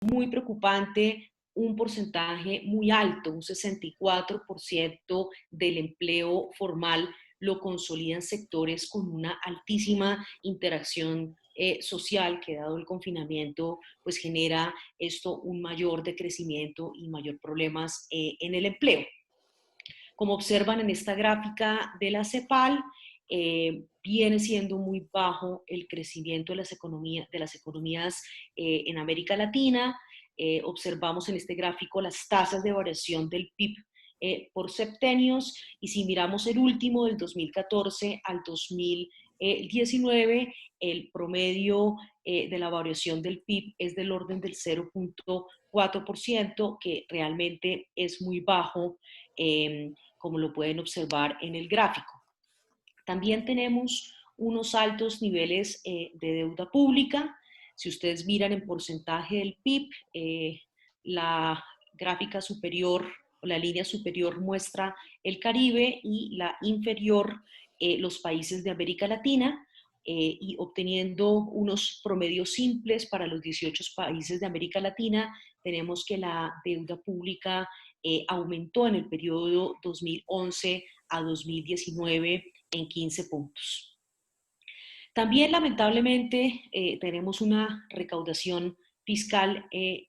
muy preocupante, un porcentaje muy alto, un 64% del empleo formal lo consolidan sectores con una altísima interacción social que dado el confinamiento, pues genera esto un mayor decrecimiento y mayor problemas en el empleo. Como observan en esta gráfica de la CEPAL, viene siendo muy bajo el crecimiento de las economías en América Latina. Observamos en este gráfico las tasas de variación del PIB por septenios, y si miramos el último del 2014 al 2019, el promedio de la variación del PIB es del orden del 0,4%, que realmente es muy bajo, como lo pueden observar en el gráfico. También tenemos unos altos niveles de deuda pública. Si ustedes miran en porcentaje del PIB, la gráfica superior o la línea superior muestra el Caribe y la inferior los países de América Latina, y obteniendo unos promedios simples para los 18 países de América Latina, tenemos que la deuda pública aumentó en el periodo 2011 a 2019 en 15 puntos. También, lamentablemente, tenemos una recaudación fiscal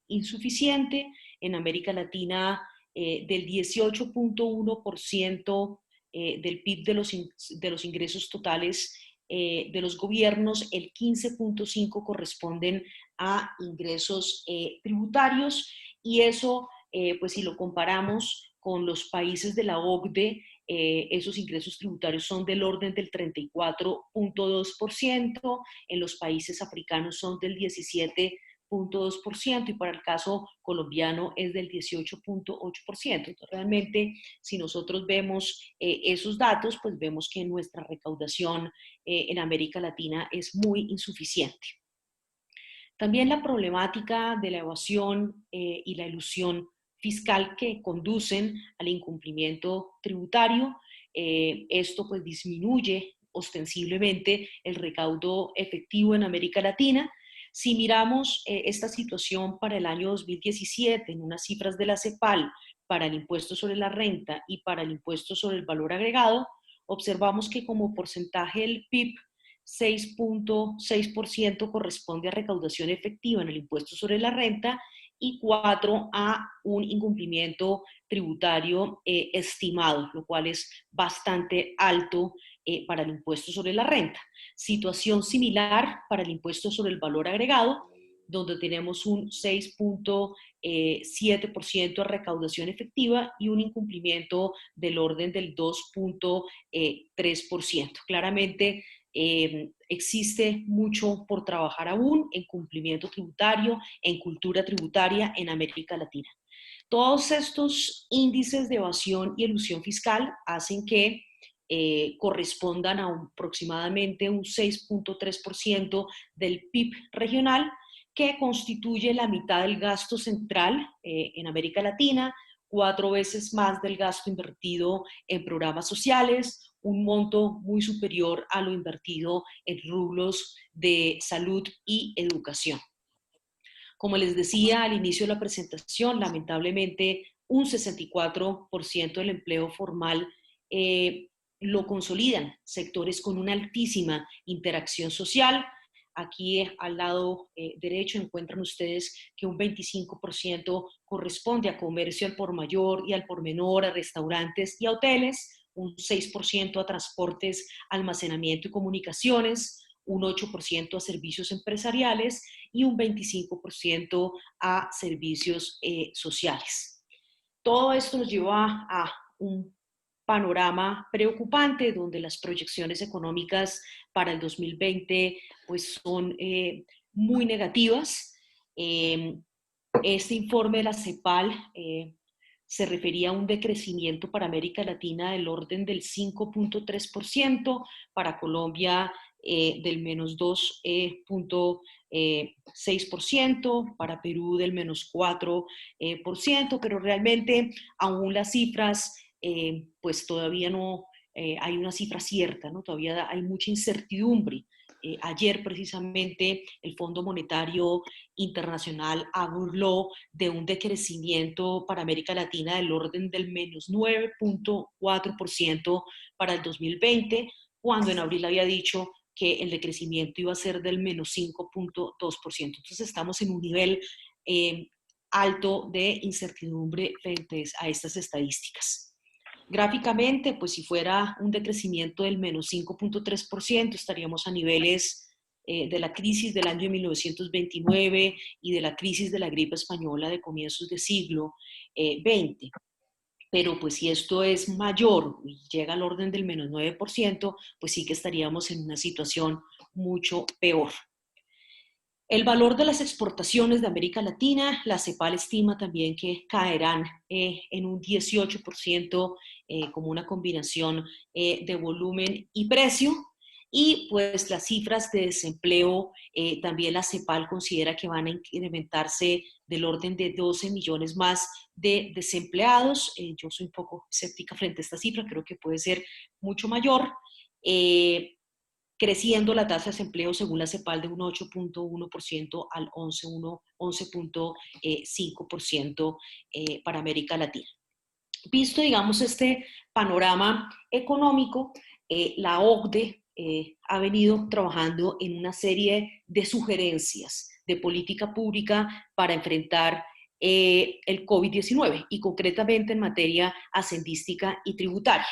insuficiente. En América Latina, del 18,1% del PIB de los ingresos totales de los gobiernos, el 15,5% corresponden a ingresos tributarios, y eso, pues si lo comparamos con los países de la OCDE, esos ingresos tributarios son del orden del 34,2%, en los países africanos son del 17,2%, y para el caso colombiano es del 18,8%. Entonces, realmente, si nosotros vemos esos datos, pues vemos que nuestra recaudación en América Latina es muy insuficiente. También la problemática de la evasión y la elusión fiscal que conducen al incumplimiento tributario. Esto pues disminuye ostensiblemente el recaudo efectivo en América Latina. Si miramos esta situación para el año 2017 en unas cifras de la CEPAL para el impuesto sobre la renta y para el impuesto sobre el valor agregado, observamos que como porcentaje del PIB, 6,6% corresponde a recaudación efectiva en el impuesto sobre la renta y 4% a un incumplimiento tributario estimado, lo cual es bastante alto para el impuesto sobre la renta. Situación similar para el impuesto sobre el valor agregado, donde tenemos un 6,7% de recaudación efectiva y un incumplimiento del orden del 2,3%. Claramente, existe mucho por trabajar aún en cumplimiento tributario, en cultura tributaria en América Latina. Todos estos índices de evasión y elusión fiscal hacen que correspondan a aproximadamente un 6,3% del PIB regional, que constituye la mitad del gasto central en América Latina, 4 veces más del gasto invertido en programas sociales, un monto muy superior a lo invertido en rubros de salud y educación. Como les decía al inicio de la presentación, lamentablemente un 64% del empleo formal lo consolidan sectores con una altísima interacción social. Aquí al lado derecho encuentran ustedes que un 25% corresponde a comercio al por mayor y al por menor, a restaurantes y a hoteles, un 6% a transportes, almacenamiento y comunicaciones, un 8% a servicios empresariales y un 25% a servicios sociales. Todo esto nos lleva a un panorama preocupante, donde las proyecciones económicas para el 2020 pues son muy negativas. Este informe de la CEPAL se refería a un decrecimiento para América Latina del orden del 5,3%, para Colombia del menos 2,6%, para Perú del menos 4%, pero realmente aún las cifras pues todavía no hay una cifra cierta, ¿no? Todavía hay mucha incertidumbre Ayer precisamente el Fondo Monetario Internacional habló de un decrecimiento para América Latina del orden del menos 9.4% para el 2020, cuando en abril había dicho que el decrecimiento iba a ser del menos 5.2%. Entonces estamos en un nivel alto de incertidumbre frente a estas estadísticas. Gráficamente, pues si fuera un decrecimiento del menos 5.3%, estaríamos a niveles de la crisis del año 1929 y de la crisis de la gripe española de comienzos del siglo XX. Pero pues si esto es mayor y llega al orden del menos 9%, pues sí que estaríamos en una situación mucho peor. El valor de las exportaciones de América Latina, la CEPAL estima también que caerán en un 18% como una combinación de volumen y precio. Y pues las cifras de desempleo, también la CEPAL considera que van a incrementarse del orden de 12 millones más de desempleados. Yo soy un poco escéptica frente a esta cifra, creo que puede ser mucho mayor. Creciendo la tasa de desempleo según la CEPAL de un 8.1% al 11.5% para América Latina. Visto, digamos, este panorama económico, la OCDE ha venido trabajando en una serie de sugerencias de política pública para enfrentar el COVID-19 y concretamente en materia hacendística y tributaria.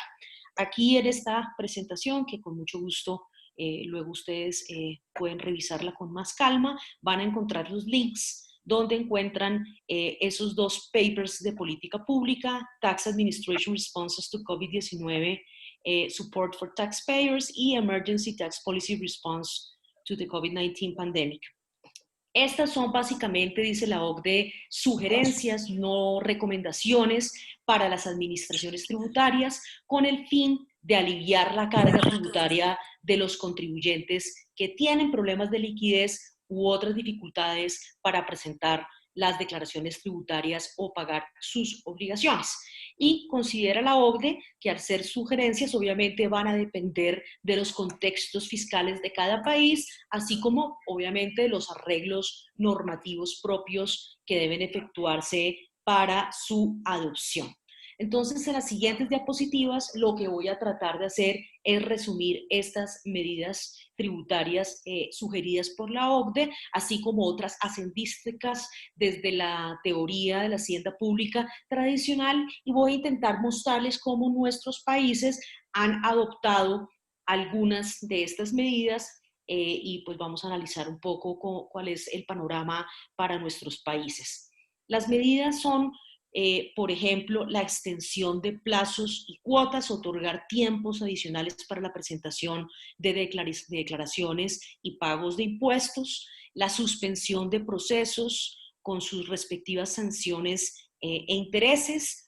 Aquí en esta presentación, que con mucho gusto luego ustedes pueden revisarla con más calma, van a encontrar los links donde encuentran esos dos papers de política pública, Tax Administration Responses to COVID-19, Support for Taxpayers y Emergency Tax Policy Response to the COVID-19 Pandemic. Estas son básicamente, dice la OCDE, sugerencias, no recomendaciones para las administraciones tributarias con el fin de aliviar la carga tributaria de los contribuyentes que tienen problemas de liquidez u otras dificultades para presentar las declaraciones tributarias o pagar sus obligaciones. Y considera la OCDE que al ser sugerencias obviamente van a depender de los contextos fiscales de cada país, así como obviamente de los arreglos normativos propios que deben efectuarse para su adopción. Entonces, en las siguientes diapositivas, lo que voy a tratar de hacer es resumir estas medidas tributarias sugeridas por la OCDE, así como otras hacendísticas desde la teoría de la hacienda pública tradicional, y voy a intentar mostrarles cómo nuestros países han adoptado algunas de estas medidas y pues vamos a analizar un poco cuál es el panorama para nuestros países. Las medidas son por ejemplo, la extensión de plazos y cuotas, otorgar tiempos adicionales para la presentación de declaraciones y pagos de impuestos, la suspensión de procesos con sus respectivas sanciones e intereses,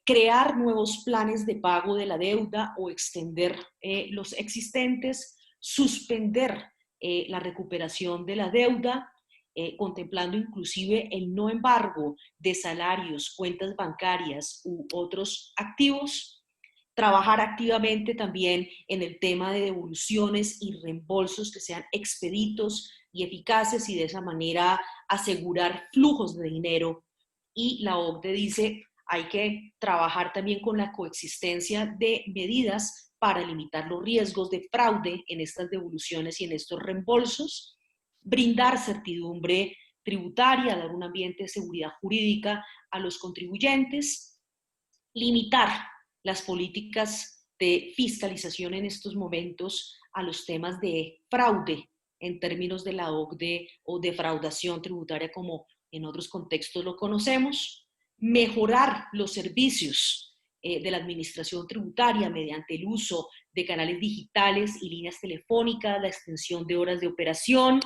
crear nuevos planes de pago de la deuda o extender los existentes, suspender la recuperación de la deuda, contemplando inclusive el no embargo de salarios, cuentas bancarias u otros activos, trabajar activamente también en el tema de devoluciones y reembolsos que sean expeditos y eficaces y de esa manera asegurar flujos de dinero. Y la OCDE dice, hay que trabajar también con la coexistencia de medidas para limitar los riesgos de fraude en estas devoluciones y en estos reembolsos, brindar certidumbre tributaria, dar un ambiente de seguridad jurídica a los contribuyentes, limitar las políticas de fiscalización en estos momentos a los temas de fraude en términos de la OCDE o defraudación tributaria como en otros contextos lo conocemos, mejorar los servicios de la administración tributaria mediante el uso de canales digitales y líneas telefónicas, la extensión de horas de operación,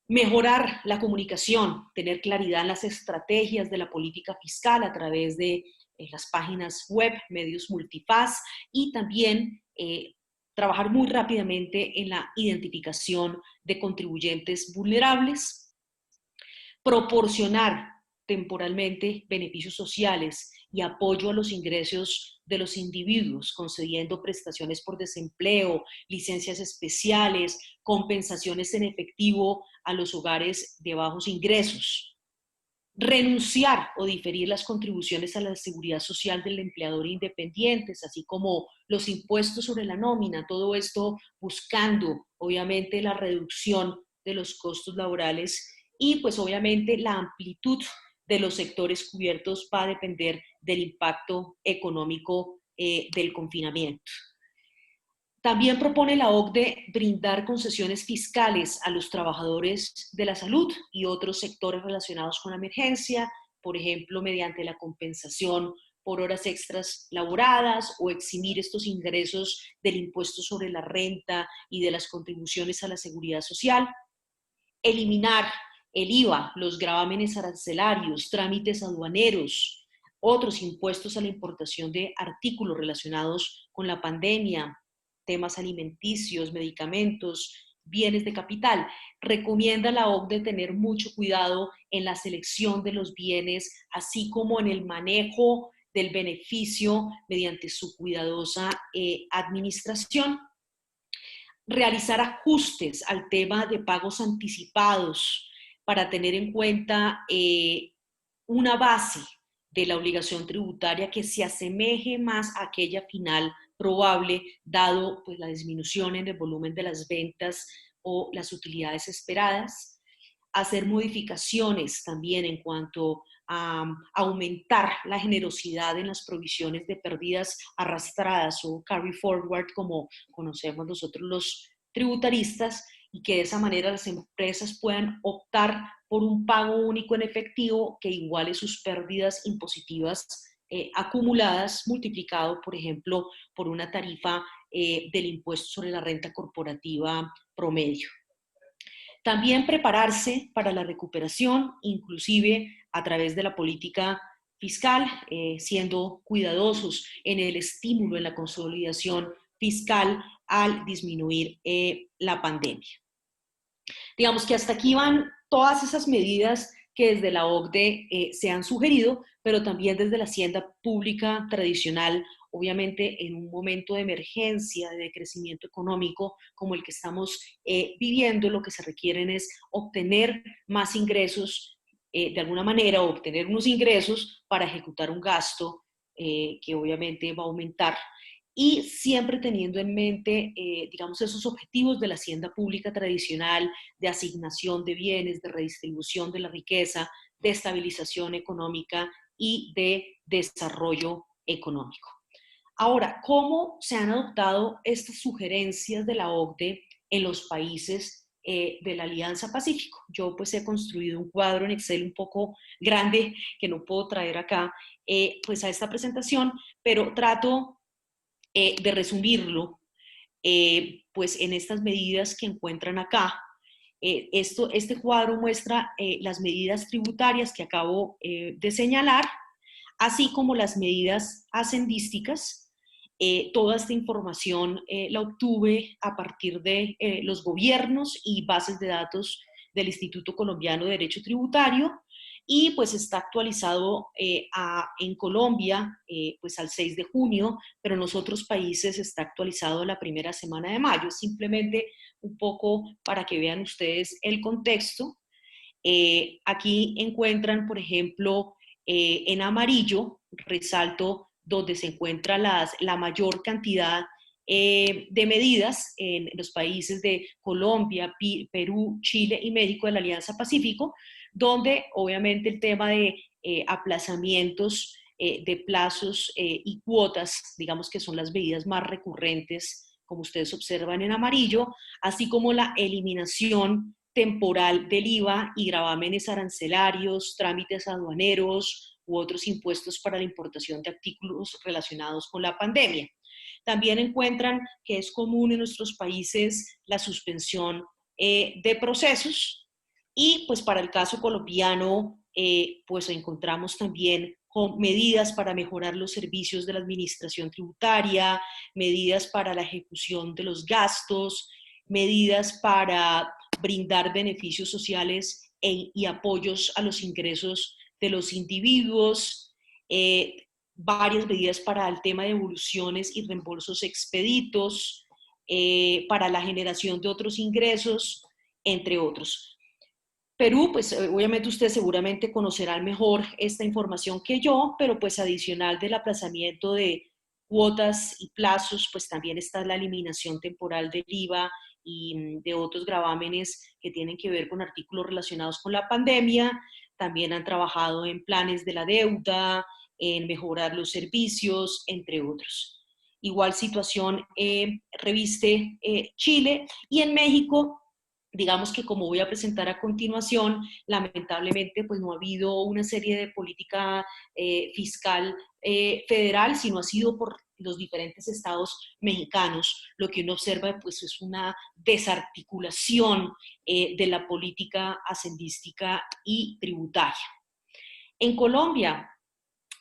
mejorar la comunicación, tener claridad en las estrategias de la política fiscal a través de las páginas web, medios multifaz y también trabajar muy rápidamente en la identificación de contribuyentes vulnerables, proporcionar temporalmente beneficios sociales y apoyo a los ingresos de los individuos, concediendo prestaciones por desempleo, licencias especiales, compensaciones en efectivo a los hogares de bajos ingresos. Renunciar o diferir las contribuciones a la seguridad social del empleador independiente, así como los impuestos sobre la nómina, todo esto buscando obviamente la reducción de los costos laborales y pues obviamente la amplitud de los sectores cubiertos va a depender del impacto económico del confinamiento. También propone la OCDE brindar concesiones fiscales a los trabajadores de la salud y otros sectores relacionados con la emergencia, por ejemplo, mediante la compensación por horas extras laboradas o eximir estos ingresos del impuesto sobre la renta y de las contribuciones a la seguridad social, eliminar el IVA, los gravámenes arancelarios, trámites aduaneros, otros impuestos a la importación de artículos relacionados con la pandemia, temas alimenticios, medicamentos, bienes de capital. Recomienda la OCDE tener mucho cuidado en la selección de los bienes, así como en el manejo del beneficio mediante su cuidadosa administración. Realizar ajustes al tema de pagos anticipados para tener en cuenta una base de la obligación tributaria que se asemeje más a aquella final probable, dado pues, la disminución en el volumen de las ventas o las utilidades esperadas. Hacer modificaciones también en cuanto a aumentar la generosidad en las provisiones de pérdidas arrastradas o carry forward, como conocemos nosotros los tributaristas, y que de esa manera las empresas puedan optar por un pago único en efectivo que iguale sus pérdidas impositivas acumuladas, multiplicado, por ejemplo, por una tarifa del impuesto sobre la renta corporativa promedio. También prepararse para la recuperación, inclusive a través de la política fiscal, siendo cuidadosos en el estímulo, en la consolidación fiscal al disminuir la pandemia. Digamos que hasta aquí van todas esas medidas que desde la OCDE se han sugerido, pero también desde la hacienda pública tradicional, obviamente en un momento de emergencia, de crecimiento económico como el que estamos viviendo, lo que se requieren es obtener más ingresos, de alguna manera, obtener unos ingresos para ejecutar un gasto que obviamente va a aumentar y siempre teniendo en mente, digamos, esos objetivos de la hacienda pública tradicional, de asignación de bienes, de redistribución de la riqueza, de estabilización económica y de desarrollo económico. Ahora, ¿cómo se han adoptado estas sugerencias de la OCDE en los países de la Alianza Pacífico? Yo pues he construido un cuadro en Excel un poco grande que no puedo traer acá pues a esta presentación, pero trato de resumirlo, pues en estas medidas que encuentran acá. Este cuadro muestra las medidas tributarias que acabo de señalar, así como las medidas hacendísticas. Toda esta información la obtuve a partir de los gobiernos y bases de datos del Instituto Colombiano de Derecho Tributario, y pues está actualizado en Colombia pues al 6 de junio, pero en los otros países está actualizado la primera semana de mayo. Simplemente un poco para que vean ustedes el contexto. Aquí encuentran, por ejemplo, en amarillo, resalto donde se encuentra la mayor cantidad de medidas en los países de Colombia, Perú, Chile y México de la Alianza Pacífico, donde obviamente el tema de aplazamientos de plazos y cuotas, digamos que son las medidas más recurrentes, como ustedes observan en amarillo, así como la eliminación temporal del IVA y gravámenes arancelarios, trámites aduaneros u otros impuestos para la importación de artículos relacionados con la pandemia. También encuentran que es común en nuestros países la suspensión de procesos, y pues para el caso colombiano pues encontramos también con medidas para mejorar los servicios de la administración tributaria, medidas para la ejecución de los gastos, medidas para brindar beneficios sociales y apoyos a los ingresos de los individuos, varias medidas para el tema de devoluciones y reembolsos expeditos, para la generación de otros ingresos, entre otros. Perú, pues obviamente usted seguramente conocerá mejor esta información que yo, pero pues adicional del aplazamiento de cuotas y plazos, pues también está la eliminación temporal del IVA y de otros gravámenes que tienen que ver con artículos relacionados con la pandemia. También han trabajado en planes de la deuda, en mejorar los servicios, entre otros. Igual situación reviste Chile, y en México, digamos que como voy a presentar a continuación, lamentablemente pues no ha habido una serie de política fiscal federal, sino ha sido por los diferentes estados mexicanos. Lo que uno observa pues es una desarticulación de la política hacendística y tributaria. En Colombia,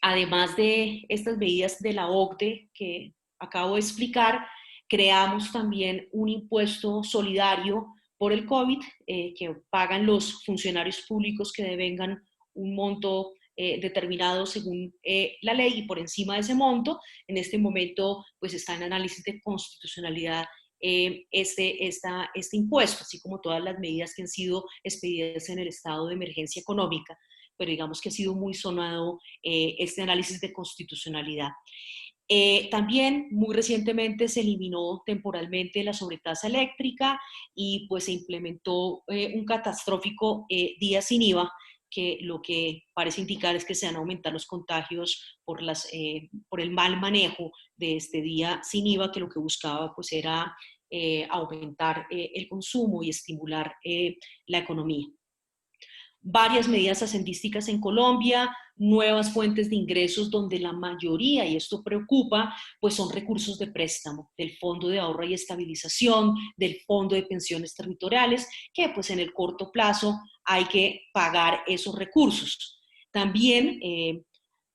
además de estas medidas de la OCDE que acabo de explicar, creamos también un impuesto solidario por el COVID, que pagan los funcionarios públicos que devengan un monto determinado según la ley, y por encima de ese monto, en este momento pues está en análisis de constitucionalidad este impuesto, así como todas las medidas que han sido expedidas en el estado de emergencia económica, pero digamos que ha sido muy sonado este análisis de constitucionalidad. También muy recientemente se eliminó temporalmente la sobretasa eléctrica y pues se implementó un catastrófico día sin IVA, que lo que parece indicar es que se van a aumentar los contagios por el mal manejo de este día sin IVA, que lo que buscaba pues era aumentar el consumo y estimular la economía. Varias medidas hacendísticas en Colombia, nuevas fuentes de ingresos donde la mayoría, y esto preocupa, pues son recursos de préstamo del Fondo de Ahorro y Estabilización, del Fondo de Pensiones Territoriales, que pues en el corto plazo hay que pagar esos recursos. También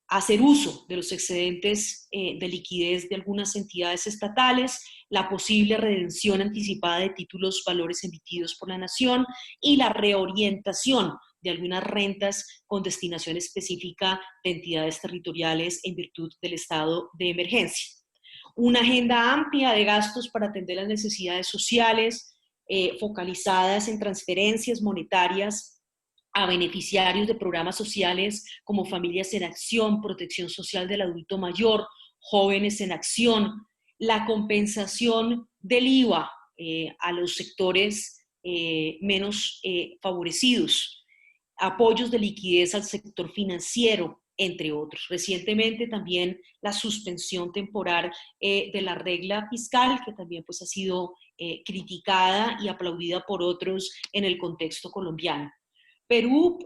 hacer uso de los excedentes de liquidez de algunas entidades estatales, la posible redención anticipada de títulos valores emitidos por la nación y la reorientación de algunas rentas con destinación específica de entidades territoriales en virtud del estado de emergencia. Una agenda amplia de gastos para atender las necesidades sociales, focalizadas en transferencias monetarias a beneficiarios de programas sociales como Familias en Acción, Protección Social del Adulto Mayor, Jóvenes en Acción, la compensación del IVA a los sectores menos favorecidos, apoyos de liquidez al sector financiero, entre otros. Recientemente también la suspensión temporal de la regla fiscal, que también pues, ha sido criticada y aplaudida por otros en el contexto colombiano. Perú,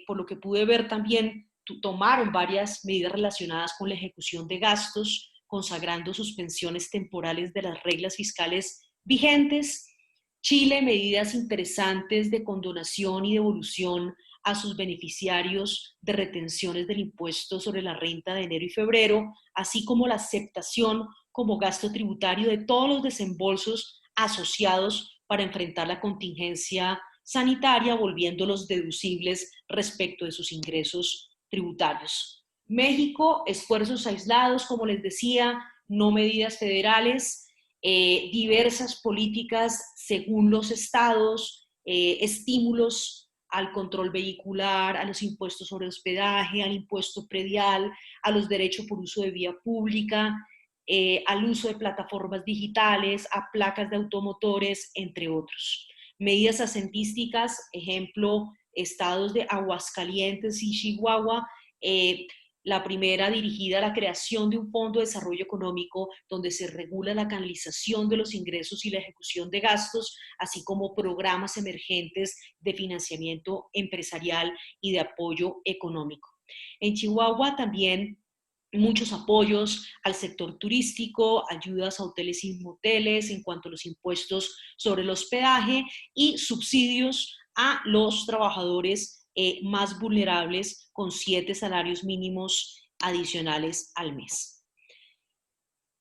por lo que pude ver también, tomaron varias medidas relacionadas con la ejecución de gastos, consagrando suspensiones temporales de las reglas fiscales vigentes. Chile, medidas interesantes de condonación y devolución a sus beneficiarios de retenciones del impuesto sobre la renta de enero y febrero, así como la aceptación como gasto tributario de todos los desembolsos asociados para enfrentar la contingencia sanitaria, volviéndolos deducibles respecto de sus ingresos tributarios. México, esfuerzos aislados, como les decía, no medidas federales, diversas políticas según los estados, estímulos al control vehicular, a los impuestos sobre hospedaje, al impuesto predial, a los derechos por uso de vía pública, al uso de plataformas digitales, a placas de automotores, entre otros. Medidas hacendísticas, ejemplo, estados de Aguascalientes y Chihuahua, la primera dirigida a la creación de un fondo de desarrollo económico donde se regula la canalización de los ingresos y la ejecución de gastos, así como programas emergentes de financiamiento empresarial y de apoyo económico. En Chihuahua también muchos apoyos al sector turístico, ayudas a hoteles y moteles en cuanto a los impuestos sobre el hospedaje y subsidios a los trabajadores más vulnerables con 7 salarios mínimos adicionales al mes.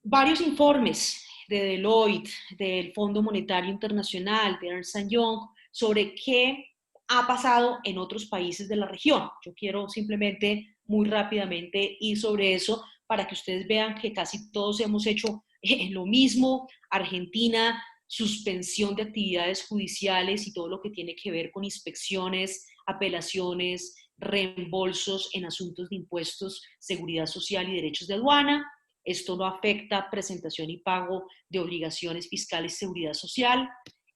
Varios informes de Deloitte, del Fondo Monetario Internacional, de Ernst & Young, sobre qué ha pasado en otros países de la región. Yo quiero simplemente muy rápidamente ir sobre eso para que ustedes vean que casi todos hemos hecho lo mismo. Argentina, suspensión de actividades judiciales y todo lo que tiene que ver con inspecciones, apelaciones, reembolsos en asuntos de impuestos, seguridad social y derechos de aduana. Esto no afecta presentación y pago de obligaciones fiscales y seguridad social.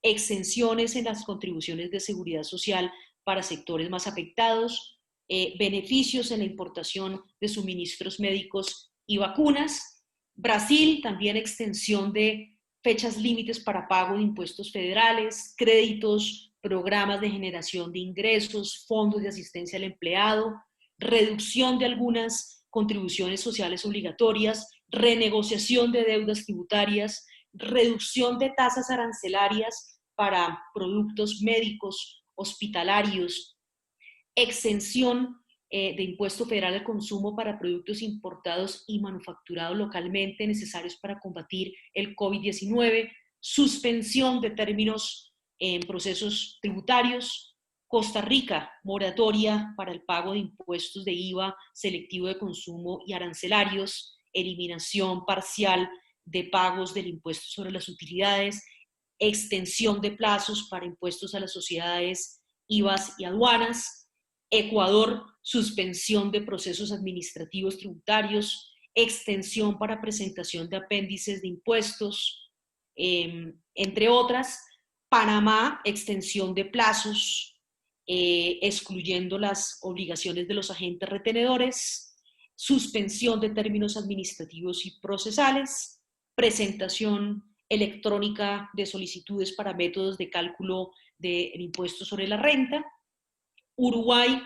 Exenciones en las contribuciones de seguridad social para sectores más afectados. Beneficios en la importación de suministros médicos y vacunas. Brasil, también extensión de fechas límites para pago de impuestos federales, créditos, programas de generación de ingresos, fondos de asistencia al empleado, reducción de algunas contribuciones sociales obligatorias, renegociación de deudas tributarias, reducción de tasas arancelarias para productos médicos, hospitalarios, exención de impuesto federal al consumo para productos importados y manufacturados localmente necesarios para combatir el COVID-19, suspensión de términos en procesos tributarios. Costa Rica, moratoria para el pago de impuestos de IVA selectivo de consumo y arancelarios, eliminación parcial de pagos del impuesto sobre las utilidades, extensión de plazos para impuestos a las sociedades, IVAs y aduanas. Ecuador, suspensión de procesos administrativos tributarios, extensión para presentación de apéndices de impuestos, entre otras. Panamá, extensión de plazos, excluyendo las obligaciones de los agentes retenedores, suspensión de términos administrativos y procesales, presentación electrónica de solicitudes para métodos de cálculo del impuesto sobre la renta. Uruguay,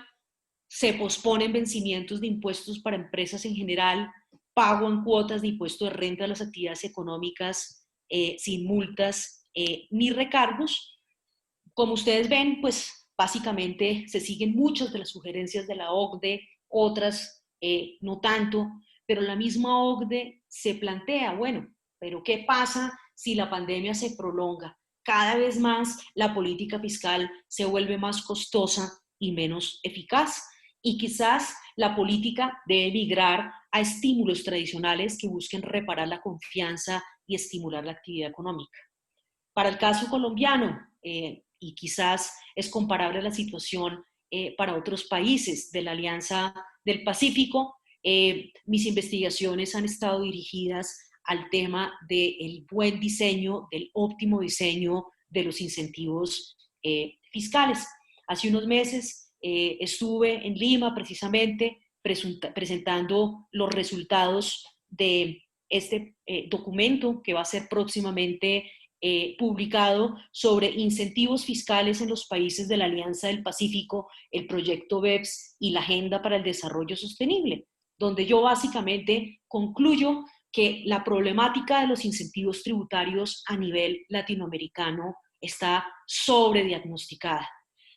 se posponen vencimientos de impuestos para empresas en general, pago en cuotas de impuesto de renta de las actividades económicas sin multas ni recargos. Como ustedes ven, pues básicamente se siguen muchas de las sugerencias de la OCDE, otras no tanto, pero la misma OCDE se plantea, bueno, pero ¿qué pasa si la pandemia se prolonga? Cada vez más la política fiscal se vuelve más costosa y menos eficaz. Y quizás la política debe migrar a estímulos tradicionales que busquen reparar la confianza y estimular la actividad económica. Para el caso colombiano, y quizás es comparable a la situación para otros países de la Alianza del Pacífico, mis investigaciones han estado dirigidas al tema del buen diseño, del óptimo diseño de los incentivos fiscales. Hace unos meses estuve en Lima precisamente presentando los resultados de este documento que va a ser próximamente publicado sobre incentivos fiscales en los países de la Alianza del Pacífico, el proyecto BEPS y la Agenda para el Desarrollo Sostenible, donde yo básicamente concluyo que la problemática de los incentivos tributarios a nivel latinoamericano está sobrediagnosticada.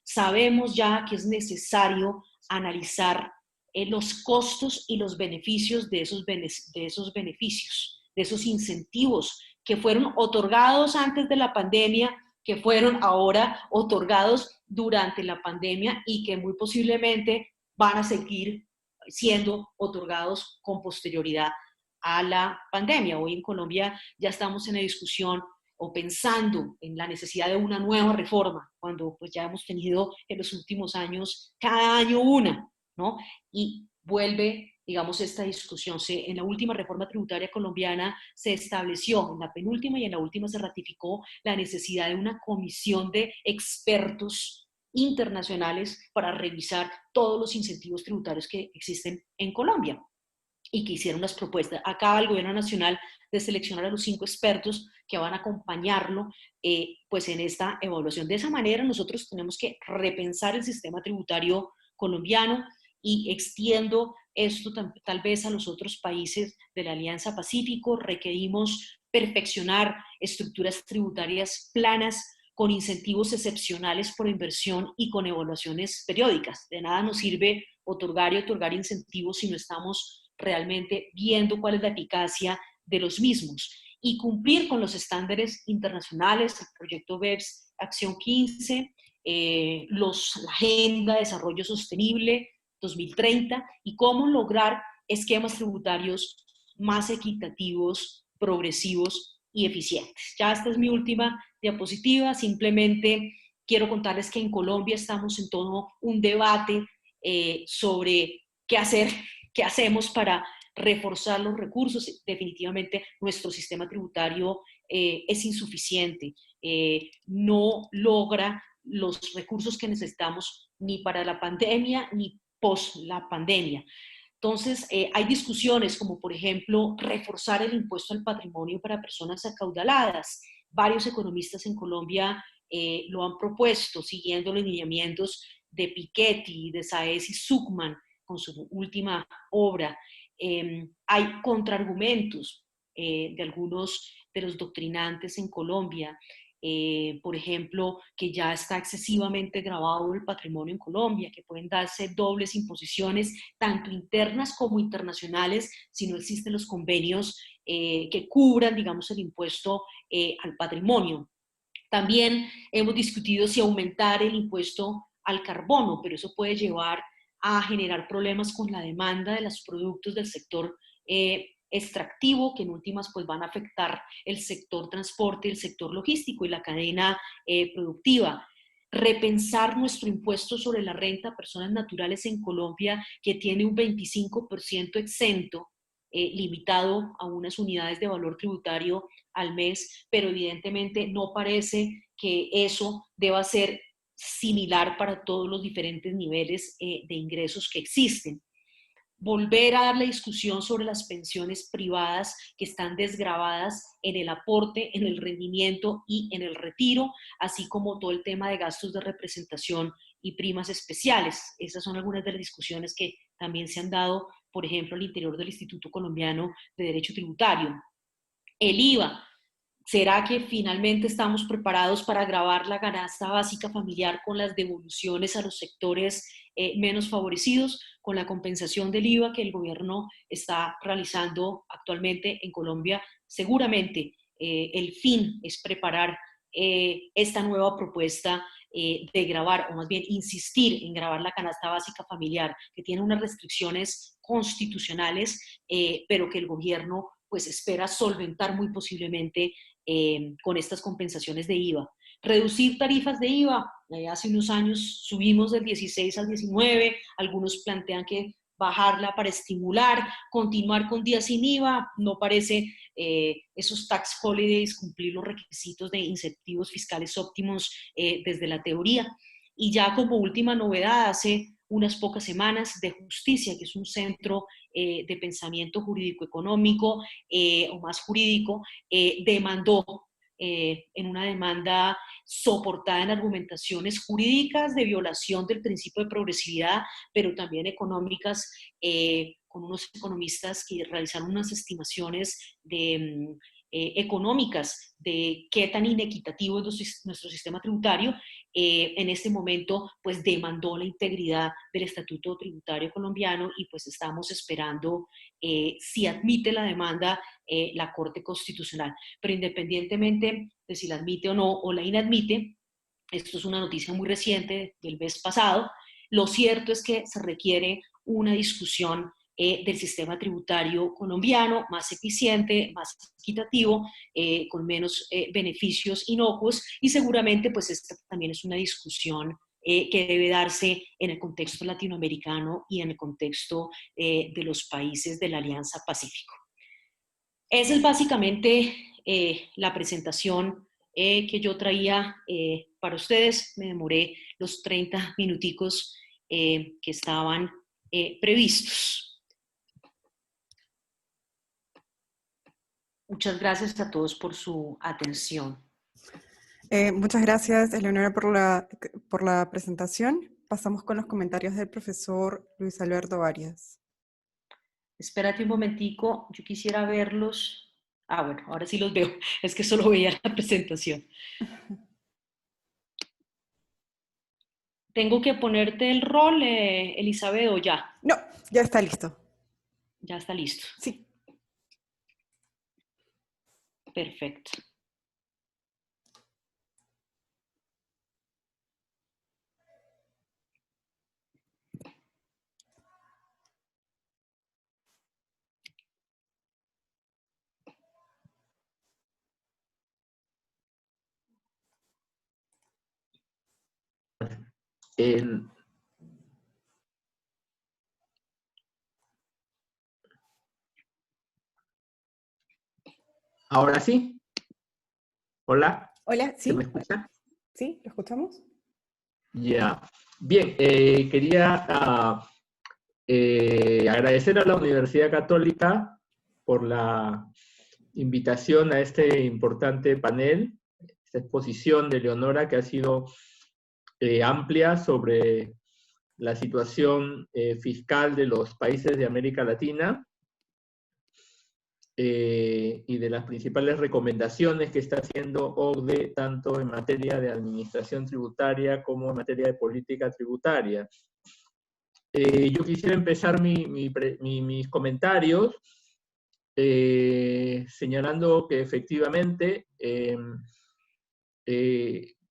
Sabemos ya que es necesario analizar los costos y los beneficios de esos beneficios, de esos incentivos que fueron otorgados antes de la pandemia, que fueron ahora otorgados durante la pandemia y que muy posiblemente van a seguir siendo otorgados con posterioridad a la pandemia. Hoy en Colombia ya estamos en la discusión o pensando en la necesidad de una nueva reforma, cuando pues ya hemos tenido en los últimos años cada año una, ¿no? Y vuelve, digamos, esta discusión. En la última reforma tributaria colombiana se estableció, en la penúltima y en la última se ratificó la necesidad de una comisión de expertos internacionales para revisar todos los incentivos tributarios que existen en Colombia y que hicieron las propuestas. Acaba el gobierno nacional de seleccionar a los 5 expertos que van a acompañarlo pues en esta evaluación. De esa manera nosotros tenemos que repensar el sistema tributario colombiano y extiendo esto tal vez a los otros países de la Alianza Pacífico. Requerimos perfeccionar estructuras tributarias planas con incentivos excepcionales por inversión y con evaluaciones periódicas. De nada nos sirve otorgar y otorgar incentivos si no estamos realmente viendo cuál es la eficacia de los mismos y cumplir con los estándares internacionales, el proyecto BEPS Acción 15, la Agenda de Desarrollo Sostenible 2030 y cómo lograr esquemas tributarios más equitativos, progresivos y eficientes. Ya esta es mi última diapositiva. Simplemente quiero contarles que en Colombia estamos en todo un debate sobre qué hacer, qué hacemos para reforzar los recursos. Definitivamente nuestro sistema tributario es insuficiente, no logra los recursos que necesitamos ni para la pandemia ni post la pandemia. Entonces, hay discusiones como, por ejemplo, reforzar el impuesto al patrimonio para personas acaudaladas. Varios economistas en Colombia lo han propuesto, siguiendo los lineamientos de Piketty, de Saez y Zuckman, con su última obra. Hay contraargumentos de algunos de los doctrinantes en Colombia, por ejemplo, que ya está excesivamente gravado el patrimonio en Colombia, que pueden darse dobles imposiciones, tanto internas como internacionales, si no existen los convenios que cubran, digamos, el impuesto al patrimonio. También hemos discutido si aumentar el impuesto al carbono, pero eso puede llevar a generar problemas con la demanda de los productos del sector extractivo, que en últimas pues van a afectar el sector transporte, el sector logístico y la cadena productiva. Repensar nuestro impuesto sobre la renta a personas naturales en Colombia, que tiene un 25% exento, limitado a unas unidades de valor tributario al mes, pero evidentemente no parece que eso deba ser similar para todos los diferentes niveles de ingresos que existen. Volver a dar la discusión sobre las pensiones privadas que están desgravadas en el aporte, en el rendimiento y en el retiro, así como todo el tema de gastos de representación y primas especiales. Esas son algunas de las discusiones que también se han dado, por ejemplo, al interior del Instituto Colombiano de Derecho Tributario. El IVA. ¿Será que finalmente estamos preparados para gravar la canasta básica familiar con las devoluciones a los sectores menos favorecidos, con la compensación del IVA que el gobierno está realizando actualmente en Colombia? Seguramente el fin es preparar esta nueva propuesta de gravar, o más bien insistir en grabar la canasta básica familiar, que tiene unas restricciones constitucionales, pero que el gobierno pues espera solventar muy posiblemente con estas compensaciones de IVA. Reducir tarifas de IVA. Hace unos años subimos del 16 al 19, algunos plantean que bajarla para estimular, continuar con días sin IVA, no parece esos tax holidays cumplir los requisitos de incentivos fiscales óptimos desde la teoría. Y ya como última novedad, hace unas pocas semanas, de Justicia, que es un centro de pensamiento jurídico-económico o más jurídico, demandó en una demanda soportada en argumentaciones jurídicas de violación del principio de progresividad, pero también económicas, con unos economistas que realizaron unas estimaciones económicas de qué tan inequitativo es nuestro sistema tributario. En este momento pues demandó la integridad del Estatuto Tributario colombiano y pues estamos esperando si admite la demanda la Corte Constitucional. Pero independientemente de si la admite o no, o la inadmite, esto es una noticia muy reciente del mes pasado, lo cierto es que se requiere una discusión del sistema tributario colombiano más eficiente, más equitativo, con menos beneficios inocuos, y seguramente pues esta también es una discusión que debe darse en el contexto latinoamericano y en el contexto de los países de la Alianza Pacífico. Esa es básicamente la presentación que yo traía para ustedes. Me demoré los 30 minuticos que estaban previstos. Muchas gracias a todos por su atención. Muchas gracias, Eleonora, por la presentación. Pasamos con los comentarios del profesor Luis Alberto Arias. Espérate un momentico, yo quisiera verlos. Ah, bueno, ahora sí los veo. Es que solo veía la presentación. ¿Tengo que ponerte el rol, Elizabeth, o ya? No, ya está listo. Ya está listo. Sí. Perfecto. En- Ahora sí. Hola. Hola, ¿Se me ¿sí? escucha? ¿Sí? ¿Lo escuchamos? Ya. Bien, quería agradecer a la Universidad Católica por la invitación a este importante panel, esta exposición de Leonora que ha sido amplia sobre la situación fiscal de los países de América Latina y de las principales recomendaciones que está haciendo OCDE, tanto en materia de administración tributaria como en materia de política tributaria. Yo quisiera empezar mis comentarios señalando que efectivamente,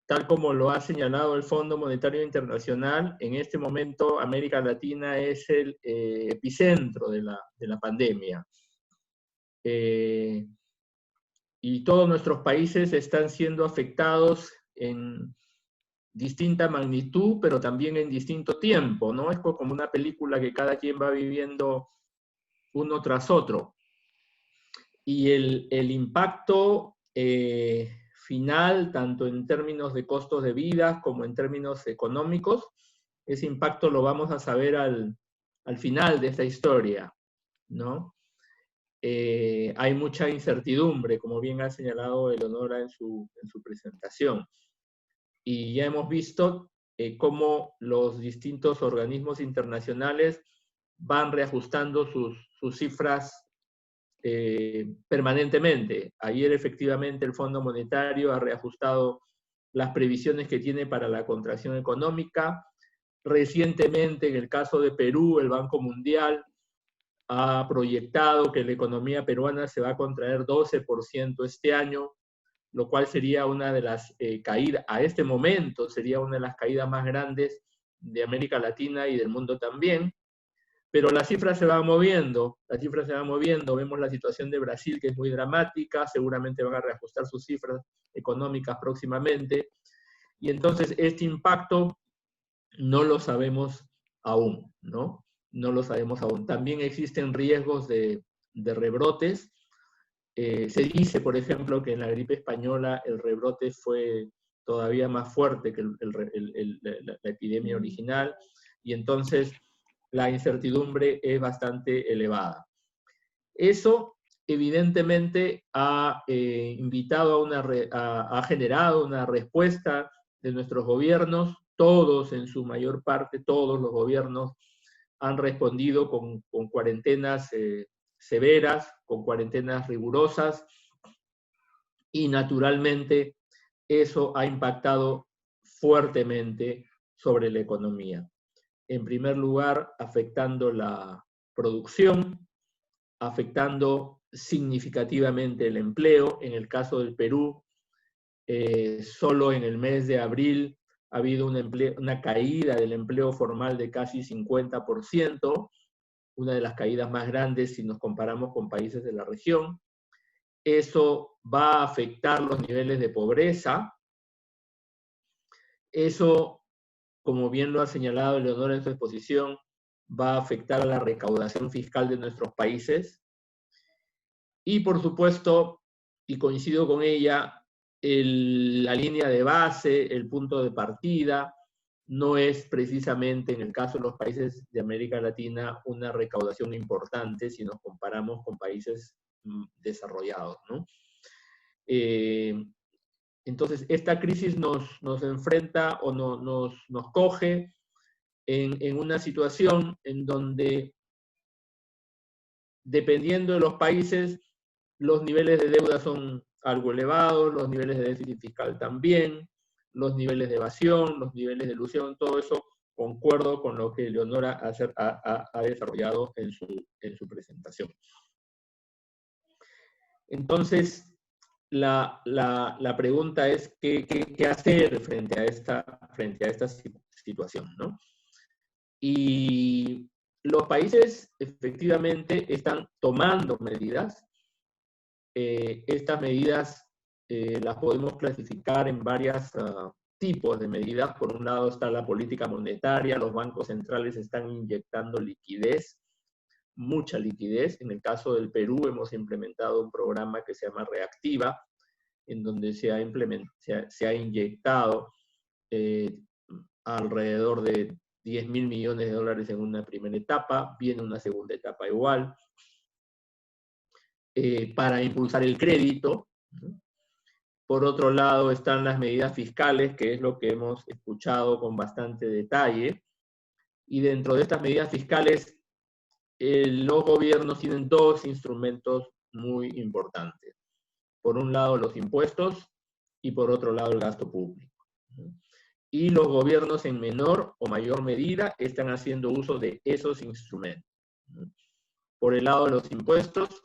tal como lo ha señalado el Fondo Monetario Internacional, en este momento América Latina es el epicentro de la pandemia. Y todos nuestros países están siendo afectados en distinta magnitud, pero también en distinto tiempo, ¿no? Es como una película que cada quien va viviendo uno tras otro. Y el impacto final, tanto en términos de costos de vida como en términos económicos, ese impacto lo vamos a saber al final de esta historia, ¿no? Hay mucha incertidumbre, como bien ha señalado Eleonora en su presentación. Y ya hemos visto cómo los distintos organismos internacionales van reajustando sus cifras permanentemente. Ayer efectivamente el Fondo Monetario ha reajustado las previsiones que tiene para la contracción económica. Recientemente, en el caso de Perú, el Banco Mundial ha proyectado que la economía peruana se va a contraer 12% este año, lo cual sería una de las caídas, a este momento sería una de las caídas más grandes de América Latina y del mundo también. Pero las cifras se van moviendo, vemos la situación de Brasil que es muy dramática, seguramente van a reajustar sus cifras económicas próximamente, y entonces este impacto no lo sabemos aún, ¿no? No lo sabemos aún. También existen riesgos de rebrotes. Se dice, por ejemplo, que en la gripe española el rebrote fue todavía más fuerte que la epidemia original, y entonces la incertidumbre es bastante elevada. Eso evidentemente ha ha generado una respuesta de nuestros gobiernos, todos en su mayor parte, todos los gobiernos han respondido con cuarentenas severas, con cuarentenas rigurosas, y naturalmente eso ha impactado fuertemente sobre la economía. En primer lugar, afectando la producción, afectando significativamente el empleo. En el caso del Perú, solo en el mes de abril ha habido una caída del empleo formal de casi 50%, una de las caídas más grandes si nos comparamos con países de la región. Eso va a afectar los niveles de pobreza. Eso, como bien lo ha señalado Leonora en su exposición, va a afectar a la recaudación fiscal de nuestros países. Y por supuesto, y coincido con ella, la línea de base, el punto de partida, no es precisamente en el caso de los países de América Latina una recaudación importante si nos comparamos con países desarrollados, ¿no? Entonces, esta crisis nos enfrenta o nos coge en una situación en donde, dependiendo de los países, los niveles de deuda son algo elevados, los niveles de déficit fiscal también, los niveles de evasión, los niveles de ilusión, todo eso concuerdo con lo que Leonora ha desarrollado en su presentación. Entonces, la pregunta es ¿qué hacer frente a esta situación, ¿no? Y los países efectivamente están tomando medidas. Estas medidas las podemos clasificar en varias tipos de medidas. Por un lado está la política monetaria, los bancos centrales están inyectando liquidez, mucha liquidez. En el caso del Perú hemos implementado un programa que se llama Reactiva, en donde se ha inyectado alrededor de 10.000 millones de dólares en una primera etapa, viene una segunda etapa igual, para impulsar el crédito. Por otro lado están las medidas fiscales, que es lo que hemos escuchado con bastante detalle, y dentro de estas medidas fiscales los gobiernos tienen dos instrumentos muy importantes. Por un lado los impuestos y por otro lado el gasto público. Y los gobiernos en menor o mayor medida están haciendo uso de esos instrumentos. Por el lado de los impuestos,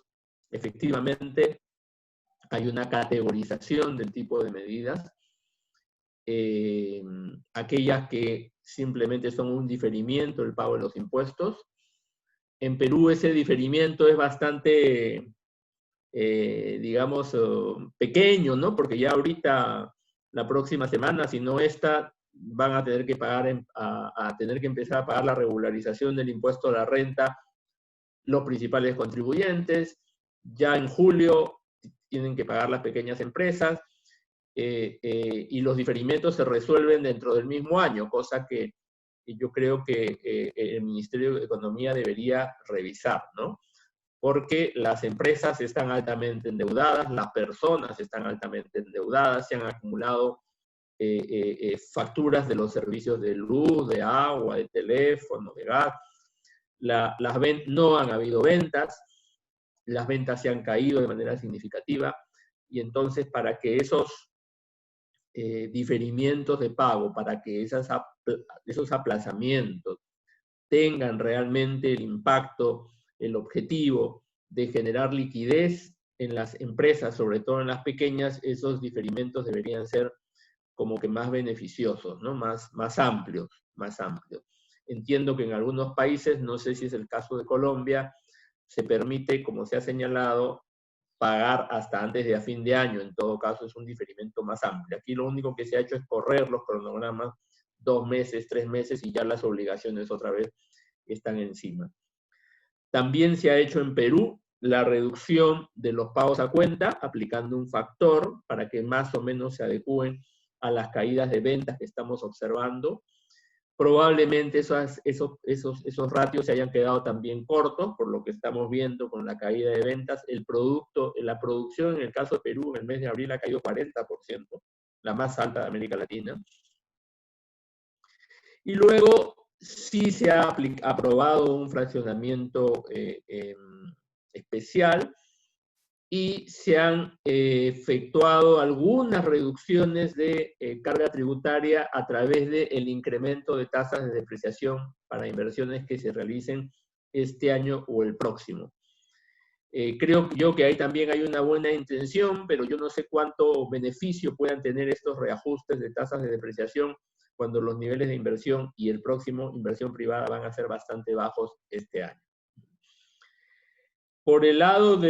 efectivamente hay una categorización del tipo de medidas. Aquellas que simplemente son un diferimiento del pago de los impuestos. En Perú ese diferimiento es bastante, digamos, pequeño, ¿no? Porque ya ahorita, la próxima semana, si no esta, van a tener que pagar, tener que empezar a pagar la regularización del impuesto a la renta los principales contribuyentes. Ya en julio tienen que pagar las pequeñas empresas, y los diferimientos se resuelven dentro del mismo año, cosa que yo creo que el Ministerio de Economía debería revisar, ¿no? Porque las empresas están altamente endeudadas, las personas están altamente endeudadas, se han acumulado facturas de los servicios de luz, de agua, de teléfono, de gas. No han habido ventas, las ventas se han caído de manera significativa, y entonces para que esos diferimientos de pago, para que esos aplazamientos tengan realmente el impacto, el objetivo de generar liquidez en las empresas, sobre todo en las pequeñas, esos diferimientos deberían ser como que más beneficiosos, ¿no? Más amplios. Entiendo que en algunos países, no sé si es el caso de Colombia, se permite, como se ha señalado, pagar hasta antes de a fin de año. En todo caso es un diferimiento más amplio. Aquí lo único que se ha hecho es correr los cronogramas 2 meses, 3 meses, y ya las obligaciones otra vez están encima. También se ha hecho en Perú la reducción de los pagos a cuenta, aplicando un factor para que más o menos se adecúen a las caídas de ventas que estamos observando. Probablemente esos ratios se hayan quedado también cortos, por lo que estamos viendo con la caída de ventas. La producción en el caso de Perú en el mes de abril ha caído 40%, la más alta de América Latina. Y luego sí se ha aprobado un fraccionamiento especial, y se han efectuado algunas reducciones de carga tributaria a través del incremento de tasas de depreciación para inversiones que se realicen este año o el próximo. Creo yo que ahí también hay una buena intención, pero yo no sé cuánto beneficio puedan tener estos reajustes de tasas de depreciación cuando los niveles de inversión y el próximo inversión privada van a ser bastante bajos este año. Por el lado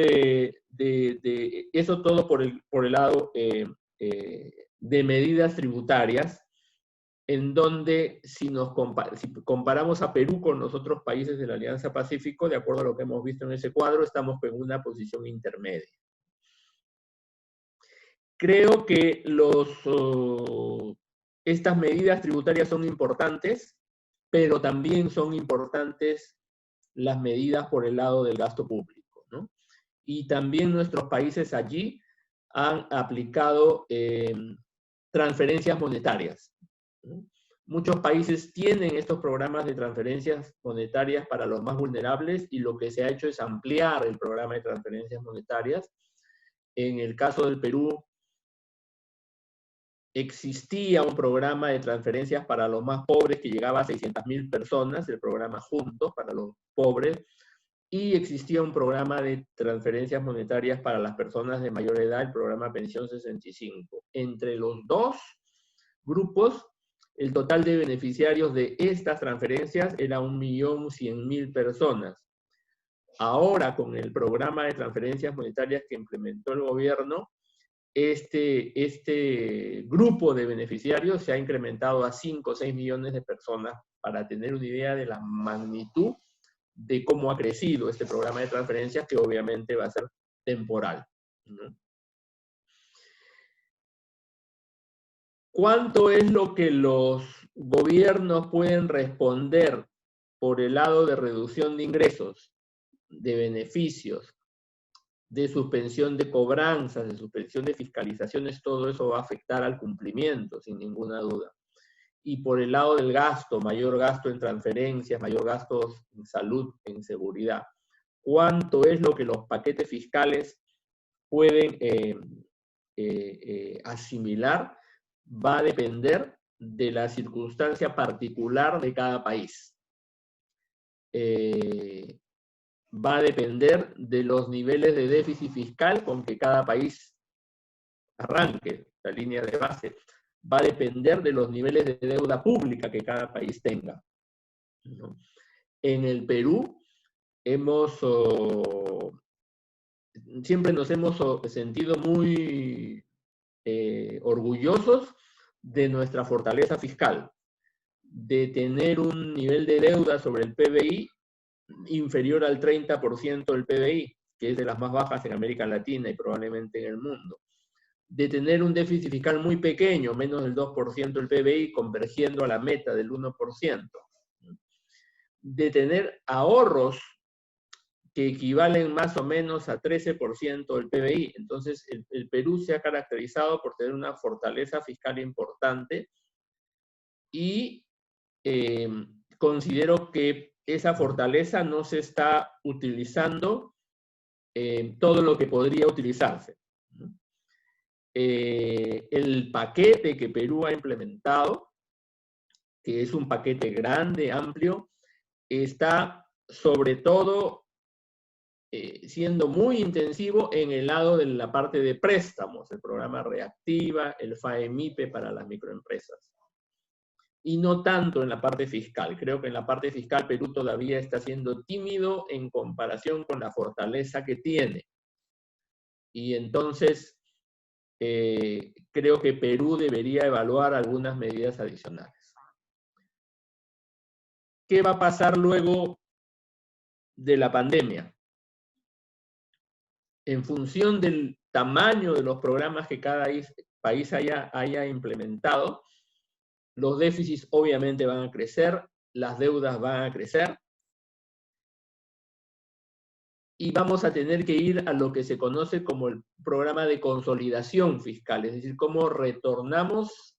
eso todo por el lado de medidas tributarias, en donde si comparamos a Perú con los otros países de la Alianza Pacífico, de acuerdo a lo que hemos visto en ese cuadro, estamos en una posición intermedia. Creo que estas medidas tributarias son importantes, pero también son importantes las medidas por el lado del gasto público, ¿no? Y también nuestros países allí han aplicado transferencias monetarias, ¿no? Muchos países tienen estos programas de transferencias monetarias para los más vulnerables, y lo que se ha hecho es ampliar el programa de transferencias monetarias. En el caso del Perú, existía un programa de transferencias para los más pobres que llegaba a 600.000 personas, el programa Juntos para los pobres, y existía un programa de transferencias monetarias para las personas de mayor edad, el programa Pensión 65. Entre los dos grupos, el total de beneficiarios de estas transferencias era 1.100.000 personas. Ahora, con el programa de transferencias monetarias que implementó el gobierno, este grupo de beneficiarios se ha incrementado a 5 o 6 millones de personas, para tener una idea de la magnitud de cómo ha crecido este programa de transferencias, que obviamente va a ser temporal, ¿no? ¿Cuánto es lo que los gobiernos pueden responder por el lado de reducción de ingresos, de beneficios, de suspensión de cobranzas, de suspensión de fiscalizaciones? Todo eso va a afectar al cumplimiento, sin ninguna duda. Y por el lado del gasto, mayor gasto en transferencias, mayor gasto en salud, en seguridad. ¿Cuánto es lo que los paquetes fiscales pueden asimilar? Va a depender de la circunstancia particular de cada país. Va a depender de los niveles de déficit fiscal con que cada país arranque, la línea de base. Va a depender de los niveles de deuda pública que cada país tenga, ¿no? En el Perú siempre nos hemos sentido muy orgullosos de nuestra fortaleza fiscal, de tener un nivel de deuda sobre el PBI inferior al 30% del PBI, que es de las más bajas en América Latina y probablemente en el mundo, de tener un déficit fiscal muy pequeño, menos del 2% del PBI, convergiendo a la meta del 1%, de tener ahorros que equivalen más o menos a 13% del PBI. Entonces, el Perú se ha caracterizado por tener una fortaleza fiscal importante, y considero que esa fortaleza no se está utilizando todo lo que podría utilizarse. El paquete que Perú ha implementado, que es un paquete grande, amplio, está sobre todo siendo muy intensivo en el lado de la parte de préstamos, el programa Reactiva, el FAEMIPE para las microempresas. Y no tanto en la parte fiscal. Creo que en la parte fiscal Perú todavía está siendo tímido en comparación con la fortaleza que tiene. Y entonces creo que Perú debería evaluar algunas medidas adicionales. ¿Qué va a pasar luego de la pandemia? En función del tamaño de los programas que cada país haya implementado, los déficits obviamente van a crecer, las deudas van a crecer, y vamos a tener que ir a lo que se conoce como el programa de consolidación fiscal, es decir, cómo retornamos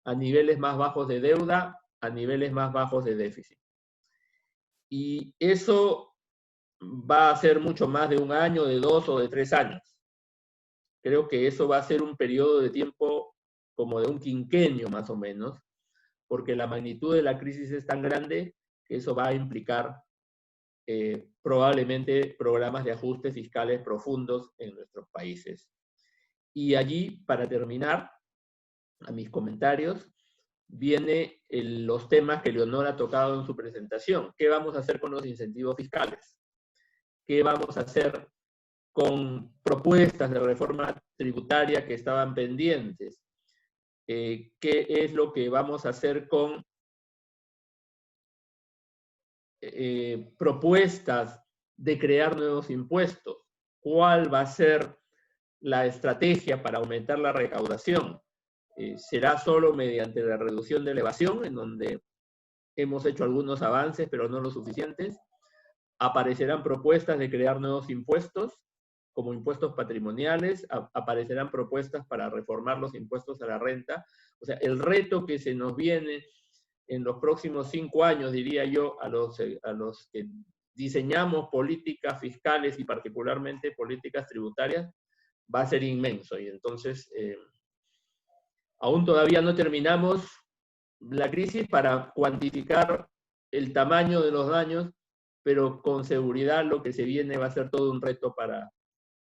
a niveles más bajos de deuda, a niveles más bajos de déficit. Y eso va a ser mucho más de un año, de 2 o de 3 años. Creo que eso va a ser un periodo de tiempo como de un quinquenio más o menos, porque la magnitud de la crisis es tan grande que eso va a implicar probablemente programas de ajustes fiscales profundos en nuestros países. Y allí, para terminar a mis comentarios, vienen los temas que Leonor ha tocado en su presentación. ¿Qué vamos a hacer con los incentivos fiscales? ¿Qué vamos a hacer con propuestas de reforma tributaria que estaban pendientes? ¿Qué es lo que vamos a hacer con propuestas de crear nuevos impuestos? ¿Cuál va a ser la estrategia para aumentar la recaudación? ¿Será solo mediante la reducción de la evasión, en donde hemos hecho algunos avances, pero no los suficientes? ¿Aparecerán propuestas de crear nuevos impuestos, como impuestos patrimoniales? ¿Aparecerán propuestas para reformar los impuestos a la renta? O sea, el reto que se nos viene en los próximos 5 años, diría yo, a los que diseñamos políticas fiscales y particularmente políticas tributarias, va a ser inmenso. Y entonces, aún todavía no terminamos la crisis para cuantificar el tamaño de los daños, pero con seguridad lo que se viene va a ser todo un reto para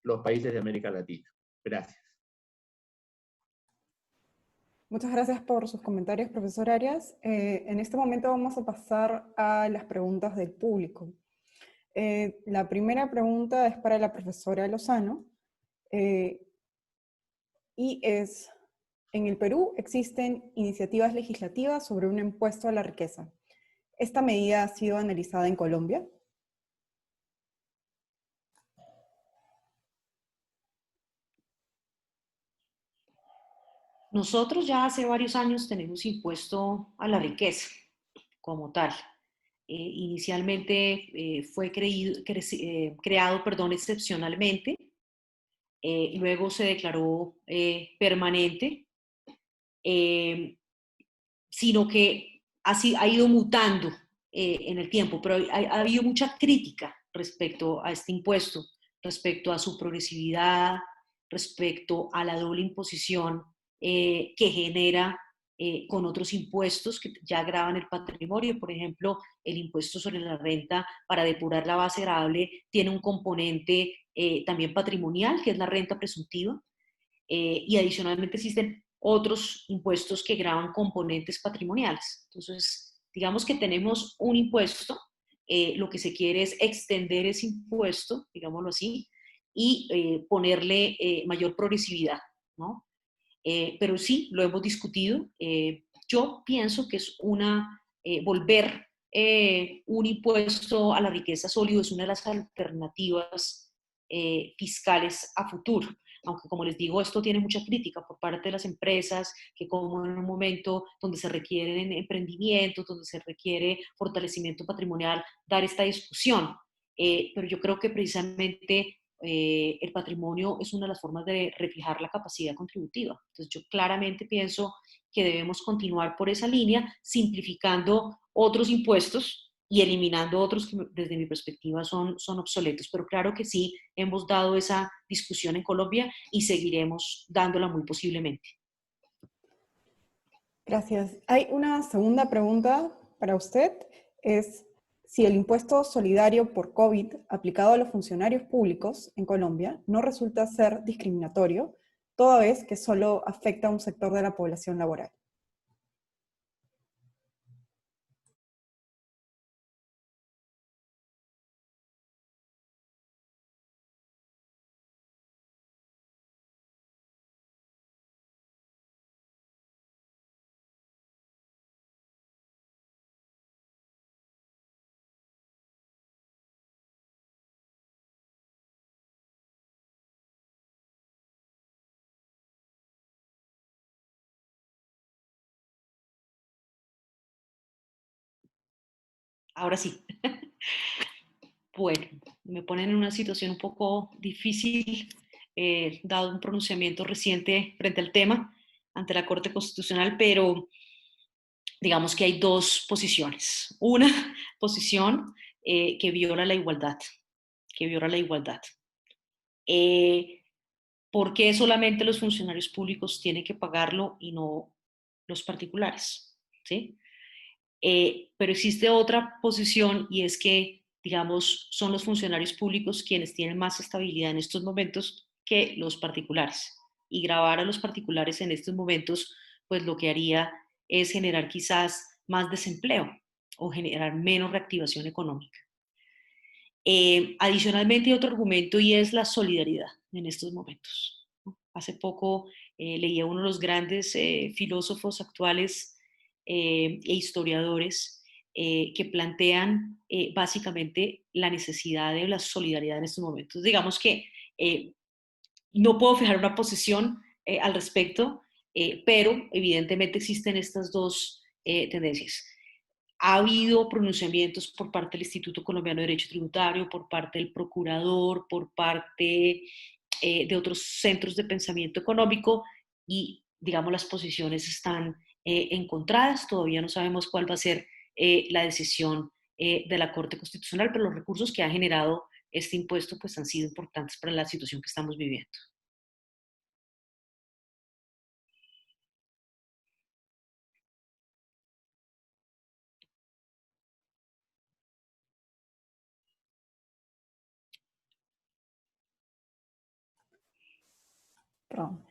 los países de América Latina. Gracias. Muchas gracias por sus comentarios, profesor Arias. En este momento vamos a pasar a las preguntas del público. La primera pregunta es para la profesora Lozano. y es, en el Perú existen iniciativas legislativas sobre un impuesto a la riqueza. ¿Esta medida ha sido analizada en Colombia? Nosotros ya hace varios años tenemos impuesto a la riqueza como tal. Inicialmente fue creado, perdón, excepcionalmente, luego se declaró permanente, eh, sino que ha ido mutando en el tiempo, pero ha habido mucha crítica respecto a este impuesto, respecto a su progresividad, respecto a la doble imposición que genera con otros impuestos que ya graban el patrimonio. Por ejemplo, el impuesto sobre la renta para depurar la base gravable tiene un componente también patrimonial, que es la renta presuntiva, y adicionalmente existen otros impuestos que gravan componentes patrimoniales. Entonces, digamos que tenemos un impuesto, lo que se quiere es extender ese impuesto, digámoslo así, y ponerle mayor progresividad, ¿no? Pero sí, lo hemos discutido. Yo pienso que es volver un impuesto a la riqueza sólido es una de las alternativas fiscales a futuro. Aunque, como les digo, esto tiene mucha crítica por parte de las empresas, que como en un momento donde se requieren emprendimientos, donde se requiere fortalecimiento patrimonial, dar esta discusión. Pero yo creo que precisamente el patrimonio es una de las formas de refijar la capacidad contributiva. Entonces yo claramente pienso que debemos continuar por esa línea, simplificando otros impuestos y eliminando otros que desde mi perspectiva son obsoletos. Pero claro que sí, hemos dado esa discusión en Colombia y seguiremos dándola muy posiblemente. Gracias. Hay una segunda pregunta para usted. Es si el impuesto solidario por COVID aplicado a los funcionarios públicos en Colombia no resulta ser discriminatorio, toda vez que solo afecta a un sector de la población laboral. Ahora sí. Bueno, me ponen en una situación un poco difícil, dado un pronunciamiento reciente frente al tema ante la Corte Constitucional, pero digamos que hay dos posiciones. Una posición que viola la igualdad, que viola la igualdad. ¿Por qué solamente los funcionarios públicos tienen que pagarlo y no los particulares? ¿Sí? Pero existe otra posición y es que, digamos, son los funcionarios públicos quienes tienen más estabilidad en estos momentos que los particulares. Y gravar a los particulares en estos momentos, pues lo que haría es generar quizás más desempleo o generar menos reactivación económica. Adicionalmente hay otro argumento y es la solidaridad en estos momentos. Hace poco leía uno de los grandes filósofos actuales e historiadores que plantean básicamente la necesidad de la solidaridad en estos momentos. Digamos que no puedo fijar una posición al respecto, pero evidentemente existen estas dos tendencias. Ha habido pronunciamientos por parte del Instituto Colombiano de Derecho Tributario, por parte del procurador, por parte de otros centros de pensamiento económico y, digamos, las posiciones están encontradas. Todavía no sabemos cuál va a ser la decisión de la Corte Constitucional, pero los recursos que ha generado este impuesto pues han sido importantes para la situación que estamos viviendo. Perdón.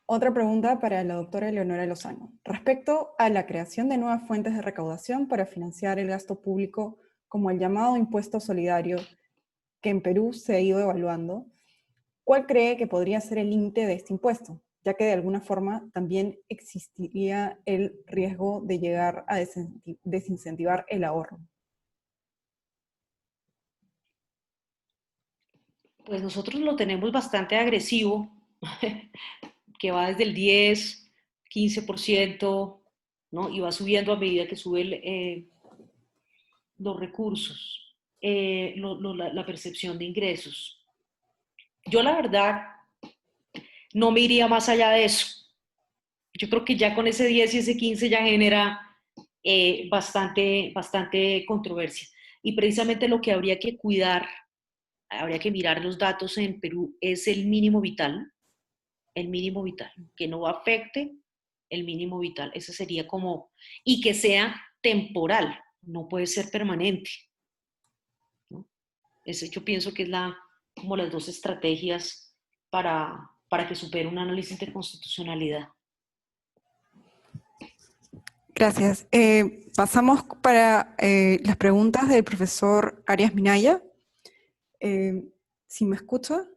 Otra pregunta para la doctora Eleonora Lozano. Respecto a la creación de nuevas fuentes de recaudación para financiar el gasto público, como el llamado impuesto solidario, que en Perú se ha ido evaluando, ¿cuál cree que podría ser el límite de este impuesto? Ya que de alguna forma también existiría el riesgo de llegar a desincentivar el ahorro. Pues nosotros lo tenemos bastante agresivo, que va desde el 10, 15%, ¿no? Y va subiendo a medida que suben los recursos, la percepción de ingresos. Yo la verdad no me iría más allá de eso. Yo creo que ya con ese 10 y ese 15 ya genera bastante controversia. Y precisamente lo que habría que cuidar, habría que mirar los datos en Perú, es el mínimo vital, que no afecte el mínimo vital. Ese sería como, y que sea temporal, no puede ser permanente, ¿no? Ese yo pienso que es como las dos estrategias para que supere un análisis de constitucionalidad. Gracias. Pasamos para las preguntas del profesor Arias Minaya. ¿Sí me escucha?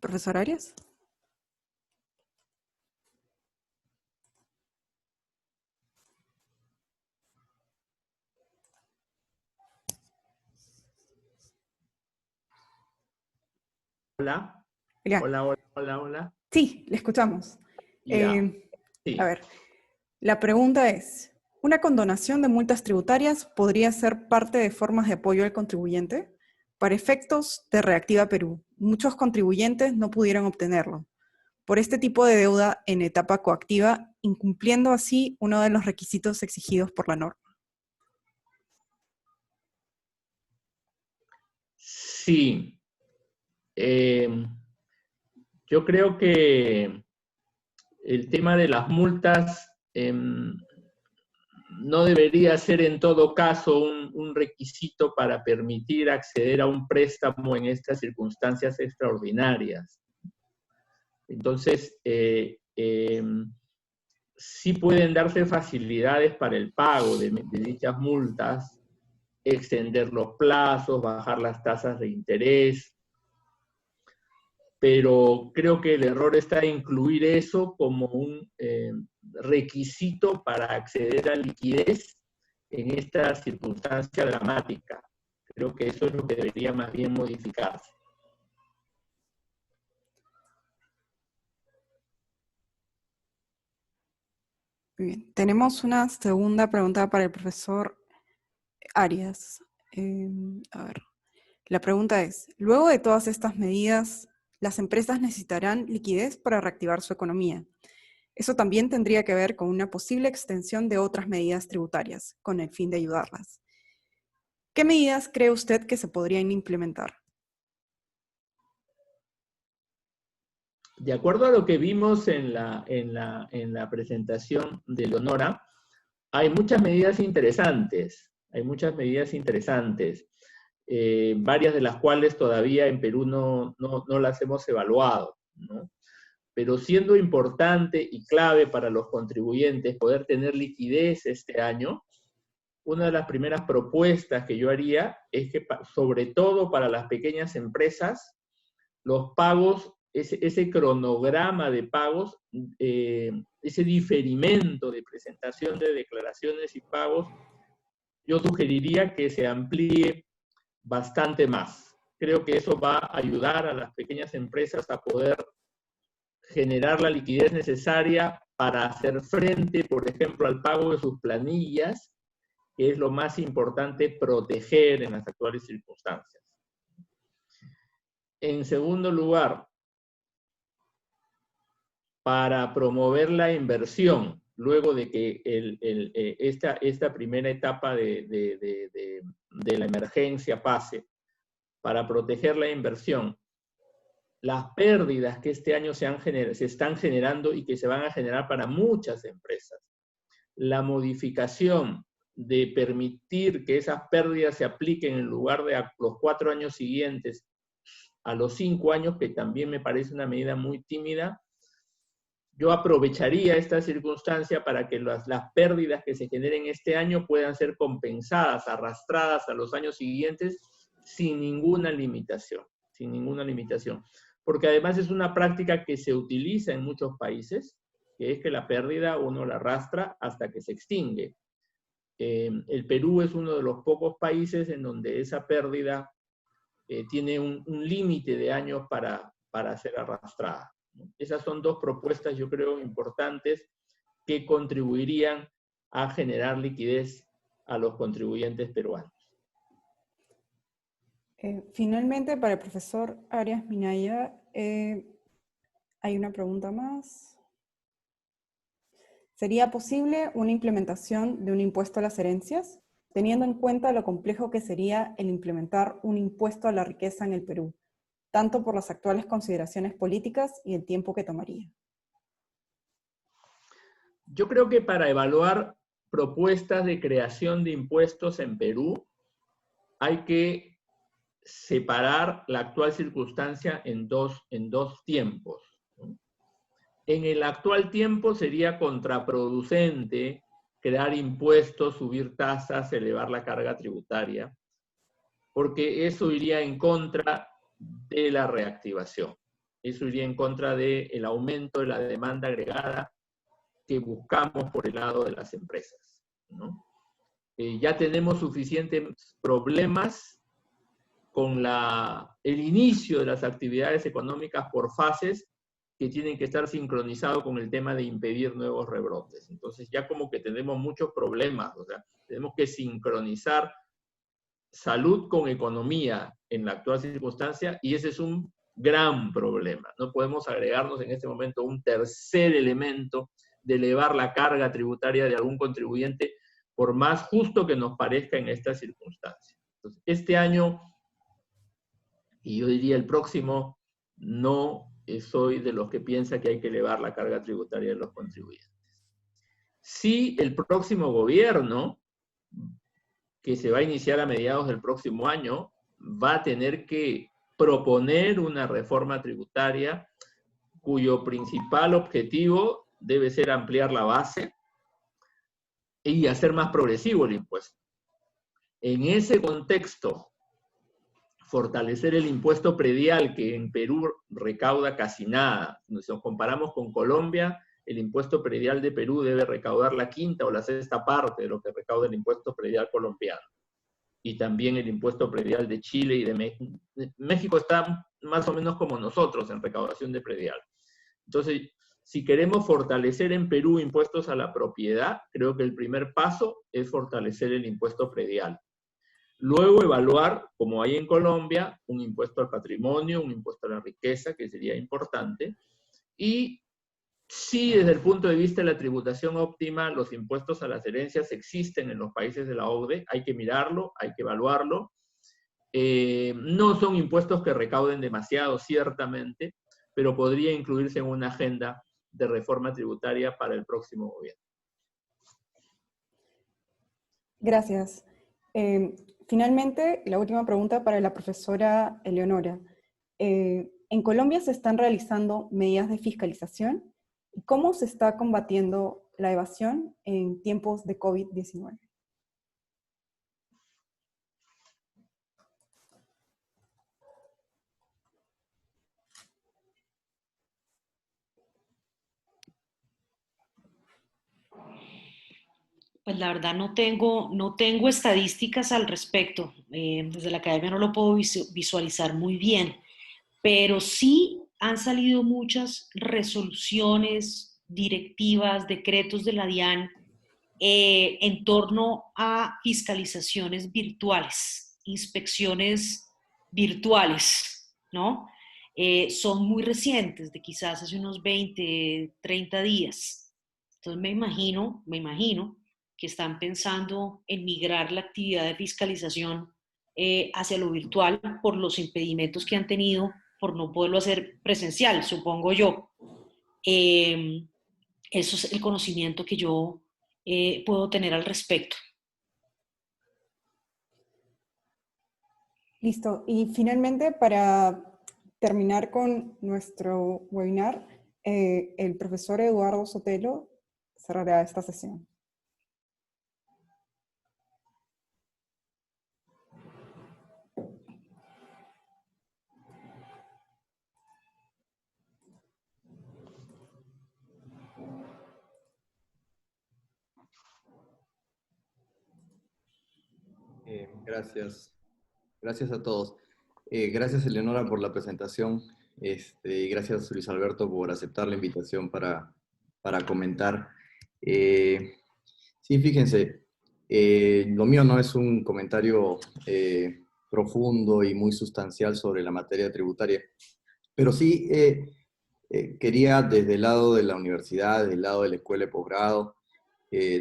¿Profesor Arias? Hola, Ya. hola. Sí, le escuchamos. Ya, A sí. ver, la pregunta es, ¿una condonación de multas tributarias podría ser parte de formas de apoyo al contribuyente? Para efectos de Reactiva Perú, muchos contribuyentes no pudieron obtenerlo por este tipo de deuda en etapa coactiva, incumpliendo así uno de los requisitos exigidos por la norma. Sí. Yo creo que el tema de las multas no debería ser en todo caso un requisito para permitir acceder a un préstamo en estas circunstancias extraordinarias. Entonces, sí pueden darse facilidades para el pago de dichas multas, extender los plazos, bajar las tasas de interés, pero creo que el error está en incluir eso como un requisito para acceder a liquidez en esta circunstancia dramática. Creo que eso es lo que debería más bien modificarse. Muy bien. Tenemos una segunda pregunta para el profesor Arias. A ver, la pregunta es, luego de todas estas medidas, las empresas necesitarán liquidez para reactivar su economía. Eso también tendría que ver con una posible extensión de otras medidas tributarias, con el fin de ayudarlas. ¿Qué medidas cree usted que se podrían implementar? De acuerdo a lo que vimos en la presentación de Leonora, hay muchas medidas interesantes, varias de las cuales todavía en Perú no las hemos evaluado, ¿no? Pero siendo importante y clave para los contribuyentes poder tener liquidez este año, una de las primeras propuestas que yo haría es que, sobre todo para las pequeñas empresas, los pagos, ese cronograma de pagos, ese diferimento de presentación de declaraciones y pagos, yo sugeriría que se amplíe bastante más. Creo que eso va a ayudar a las pequeñas empresas a poder generar la liquidez necesaria para hacer frente, por ejemplo, al pago de sus planillas, que es lo más importante proteger en las actuales circunstancias. En segundo lugar, para promover la inversión, luego de que esta primera etapa de la emergencia pase, para proteger la inversión, las pérdidas que este año se están generando y que se van a generar para muchas empresas, la modificación de permitir que esas pérdidas se apliquen en lugar de a los 4 años siguientes a los 5 años, que también me parece una medida muy tímida. Yo aprovecharía esta circunstancia para que las pérdidas que se generen este año puedan ser compensadas, arrastradas a los años siguientes, sin ninguna limitación, sin ninguna limitación. Porque además es una práctica que se utiliza en muchos países, que es que la pérdida uno la arrastra hasta que se extingue. El Perú es uno de los pocos países en donde esa pérdida tiene un límite de años para ser arrastrada, ¿no? Esas son dos propuestas, yo creo, importantes que contribuirían a generar liquidez a los contribuyentes peruanos. Finalmente, para el profesor Arias Minaya, hay una pregunta más. ¿Sería posible una implementación de un impuesto a las herencias, teniendo en cuenta lo complejo que sería el implementar un impuesto a la riqueza en el Perú, tanto por las actuales consideraciones políticas y el tiempo que tomaría? Yo creo que para evaluar propuestas de creación de impuestos en Perú, hay que separar la actual circunstancia en dos tiempos, ¿no? En el actual tiempo sería contraproducente crear impuestos, subir tasas, elevar la carga tributaria, porque eso iría en contra de la reactivación. Eso iría en contra del aumento de la demanda agregada que buscamos por el lado de las empresas, ¿no? Ya tenemos suficientes problemas con el inicio de las actividades económicas por fases que tienen que estar sincronizados con el tema de impedir nuevos rebrotes. Entonces ya como que tenemos muchos problemas, o sea, tenemos que sincronizar salud con economía en la actual circunstancia y ese es un gran problema. No podemos agregarnos en este momento un tercer elemento de elevar la carga tributaria de algún contribuyente por más justo que nos parezca en esta circunstancia. Entonces, este año, y yo diría el próximo, no soy de los que piensa que hay que elevar la carga tributaria de los contribuyentes. Si el próximo gobierno, que se va a iniciar a mediados del próximo año, va a tener que proponer una reforma tributaria cuyo principal objetivo debe ser ampliar la base y hacer más progresivo el impuesto. En ese contexto, fortalecer el impuesto predial, que en Perú recauda casi nada. Si nos comparamos con Colombia, el impuesto predial de Perú debe recaudar la quinta o la sexta parte de lo que recauda el impuesto predial colombiano. Y también el impuesto predial de Chile y de México. México está más o menos como nosotros en recaudación de predial. Entonces, si queremos fortalecer en Perú impuestos a la propiedad, creo que el primer paso es fortalecer el impuesto predial. Luego evaluar, como hay en Colombia, un impuesto al patrimonio, un impuesto a la riqueza, que sería importante. Y sí, desde el punto de vista de la tributación óptima, los impuestos a las herencias existen en los países de la OCDE, hay que mirarlo, hay que evaluarlo. No son impuestos que recauden demasiado, ciertamente, pero podría incluirse en una agenda de reforma tributaria para el próximo gobierno. Gracias. Finalmente, la última pregunta para la profesora Eleonora. ¿En Colombia se están realizando medidas de fiscalización? ¿Cómo se está combatiendo la evasión en tiempos de COVID-19? Pues la verdad no tengo estadísticas al respecto. Desde la academia no lo puedo visualizar muy bien, pero sí han salido muchas resoluciones, directivas, decretos de la DIAN en torno a fiscalizaciones virtuales, inspecciones virtuales, ¿no? Son muy recientes, de quizás hace unos 20, 30 días. Entonces me imagino que están pensando en migrar la actividad de fiscalización hacia lo virtual por los impedimentos que han tenido por no poderlo hacer presencial, supongo yo. Eso es el conocimiento que yo puedo tener al respecto. Listo. Y finalmente, para terminar con nuestro webinar, el profesor Eduardo Sotelo cerrará esta sesión. Gracias. Gracias a todos. Gracias, Eleonora, por la presentación. Y gracias, Luis Alberto, por aceptar la invitación para comentar. Sí, fíjense, lo mío no es un comentario profundo y muy sustancial sobre la materia tributaria, pero sí quería, desde el lado de la universidad, desde el lado de la escuela de posgrado,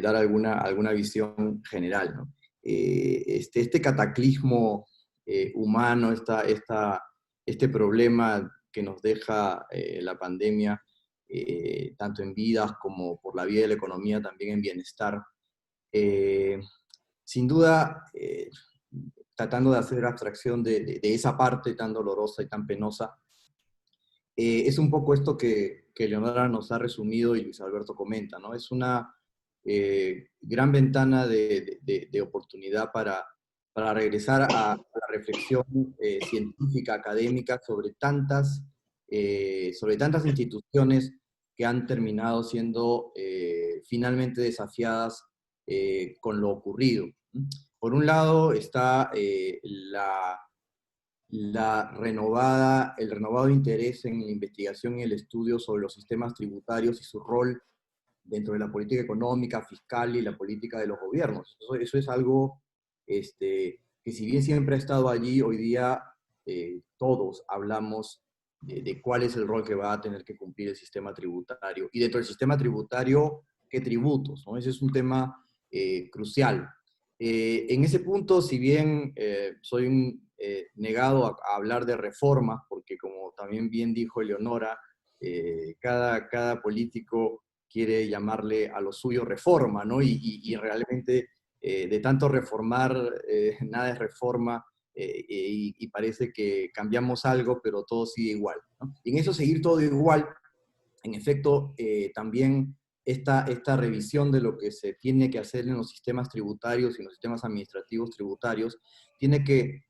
dar alguna visión general, ¿no? Este cataclismo humano, este problema que nos deja la pandemia, tanto en vidas como por la vía de la economía, también en bienestar, eh, sin duda, tratando de hacer abstracción de esa parte tan dolorosa y tan penosa, es un poco esto que Leonora nos ha resumido y Luis Alberto comenta, ¿no? Es una gran ventana de oportunidad para regresar a la reflexión científica, académica, sobre tantas instituciones que han terminado siendo finalmente desafiadas con lo ocurrido. Por un lado está el renovado interés en la investigación y el estudio sobre los sistemas tributarios y su rol dentro de la política económica, fiscal y la política de los gobiernos. Eso es algo que si bien siempre ha estado allí, hoy día todos hablamos de cuál es el rol que va a tener que cumplir el sistema tributario. Y dentro del sistema tributario, ¿qué tributos? ¿No? Ese es un tema crucial. En ese punto, si bien soy un negado a hablar de reformas, porque como también bien dijo Eleonora, cada político quiere llamarle a lo suyo reforma, ¿no? Y realmente de tanto reformar, nada es reforma, y parece que cambiamos algo, pero todo sigue igual, ¿no? Y en eso seguir todo igual, en efecto, también esta revisión de lo que se tiene que hacer en los sistemas tributarios y en los sistemas administrativos tributarios, tiene que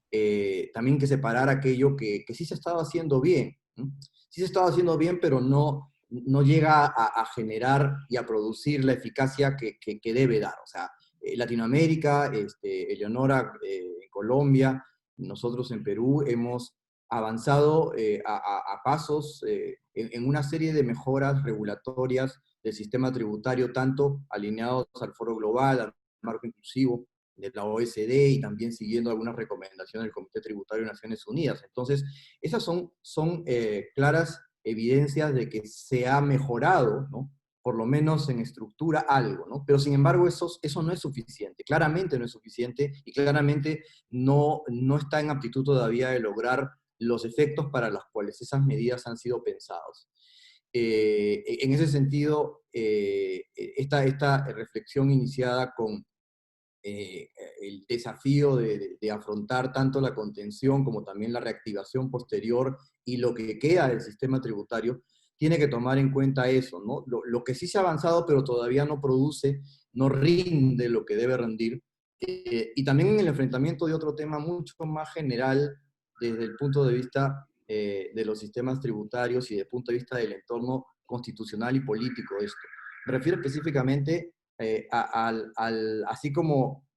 también que separar aquello que sí se estaba haciendo bien, ¿no? Sí se estaba haciendo bien, pero no llega a generar y a producir la eficacia que debe dar. O sea, Latinoamérica, Eleonora, en Colombia, nosotros en Perú hemos avanzado a pasos en una serie de mejoras regulatorias del sistema tributario, tanto alineados al Foro Global, al marco inclusivo de la OECD y también siguiendo algunas recomendaciones del Comité Tributario de Naciones Unidas. Entonces, esas son claras evidencias de que se ha mejorado, ¿no? Por lo menos en estructura algo, ¿no? Pero sin embargo eso no es suficiente, claramente no es suficiente y claramente no está en aptitud todavía de lograr los efectos para los cuales esas medidas han sido pensadas. En ese sentido, esta reflexión iniciada con el desafío de afrontar tanto la contención como también la reactivación posterior y lo que queda del sistema tributario, tiene que tomar en cuenta eso, ¿no? Lo que sí se ha avanzado, pero todavía no produce, no rinde lo que debe rendir, y también en el enfrentamiento de otro tema mucho más general desde el punto de vista de los sistemas tributarios y desde el punto de vista del entorno constitucional y político de esto. Me refiero específicamente así como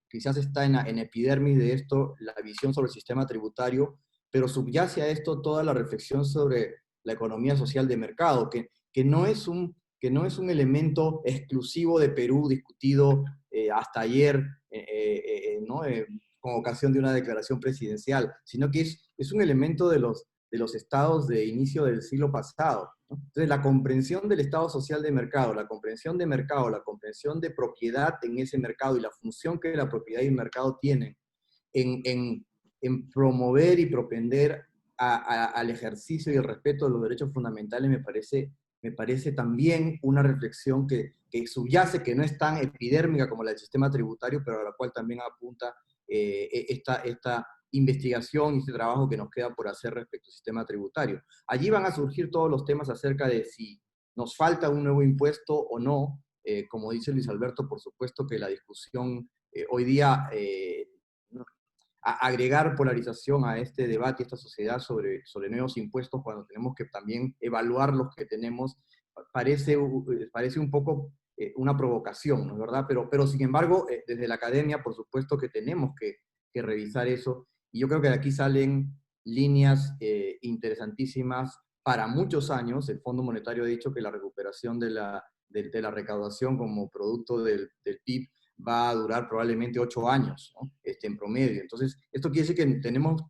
quizás está en epidermis de esto la visión sobre el sistema tributario, pero subyace a esto toda la reflexión sobre la economía social de mercado, que no es un elemento exclusivo de Perú discutido hasta ayer, ¿no? Con ocasión de una declaración presidencial, sino que es un elemento de los estados de inicio del siglo pasado, ¿no? Entonces, la comprensión del estado social de mercado, la comprensión de mercado, la comprensión de propiedad en ese mercado y la función que la propiedad y el mercado tienen en promover y propender al ejercicio y el respeto de los derechos fundamentales me parece también una reflexión que subyace, que no es tan epidérmica como la del sistema tributario, pero a la cual también apunta esta investigación y este trabajo que nos queda por hacer respecto al sistema tributario. Allí van a surgir todos los temas acerca de si nos falta un nuevo impuesto o no. Como dice Luis Alberto, por supuesto que la discusión hoy día, agregar polarización a este debate y esta sociedad sobre nuevos impuestos cuando tenemos que también evaluar los que tenemos, parece un poco una provocación, ¿no es verdad? Pero sin embargo, desde la academia, por supuesto que tenemos que que revisar eso. Y yo creo que de aquí salen líneas interesantísimas para muchos años. El Fondo Monetario ha dicho que la recuperación de la recaudación como producto del PIB va a durar probablemente 8 años, ¿no? En promedio. Entonces, esto quiere decir que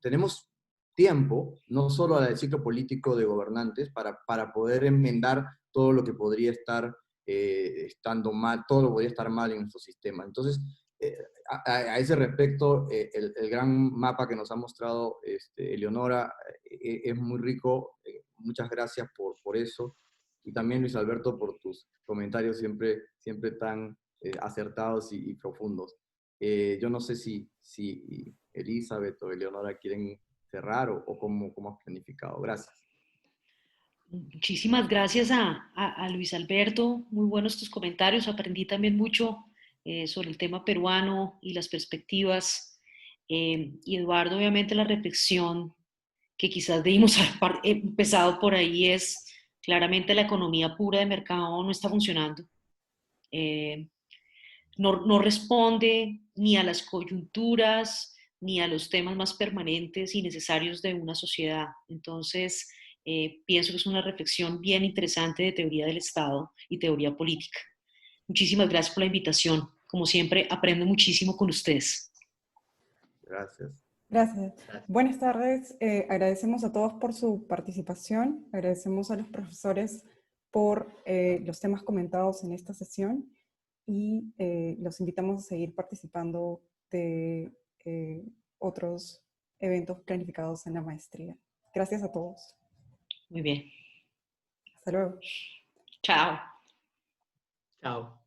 tenemos tiempo, no solo al ciclo político de gobernantes, para poder enmendar todo lo que podría estar estando mal, todo lo podría estar mal en nuestro sistema. Entonces, a ese respecto, el gran mapa que nos ha mostrado Eleonora es muy rico. Muchas gracias por eso. Y también, Luis Alberto, por tus comentarios siempre tan acertados y profundos. Yo no sé si Elizabeth o Eleonora quieren cerrar o cómo has planificado. Gracias. Muchísimas gracias a Luis Alberto, muy buenos tus comentarios, aprendí también mucho sobre el tema peruano y las perspectivas. Y Eduardo, obviamente la reflexión que quizás debimos haber empezado por ahí es, claramente la economía pura de mercado no está funcionando. Eh, no responde ni a las coyunturas ni a los temas más permanentes y necesarios de una sociedad. Entonces, pienso que es una reflexión bien interesante de teoría del Estado y teoría política. Muchísimas gracias por la invitación. Como siempre, aprendo muchísimo con ustedes. Gracias. Gracias. Buenas tardes. Agradecemos a todos por su participación. Agradecemos a los profesores por los temas comentados en esta sesión y los invitamos a seguir participando de otros eventos planificados en la maestría. Gracias a todos. Muy bien. Hasta luego. Chao. Chao.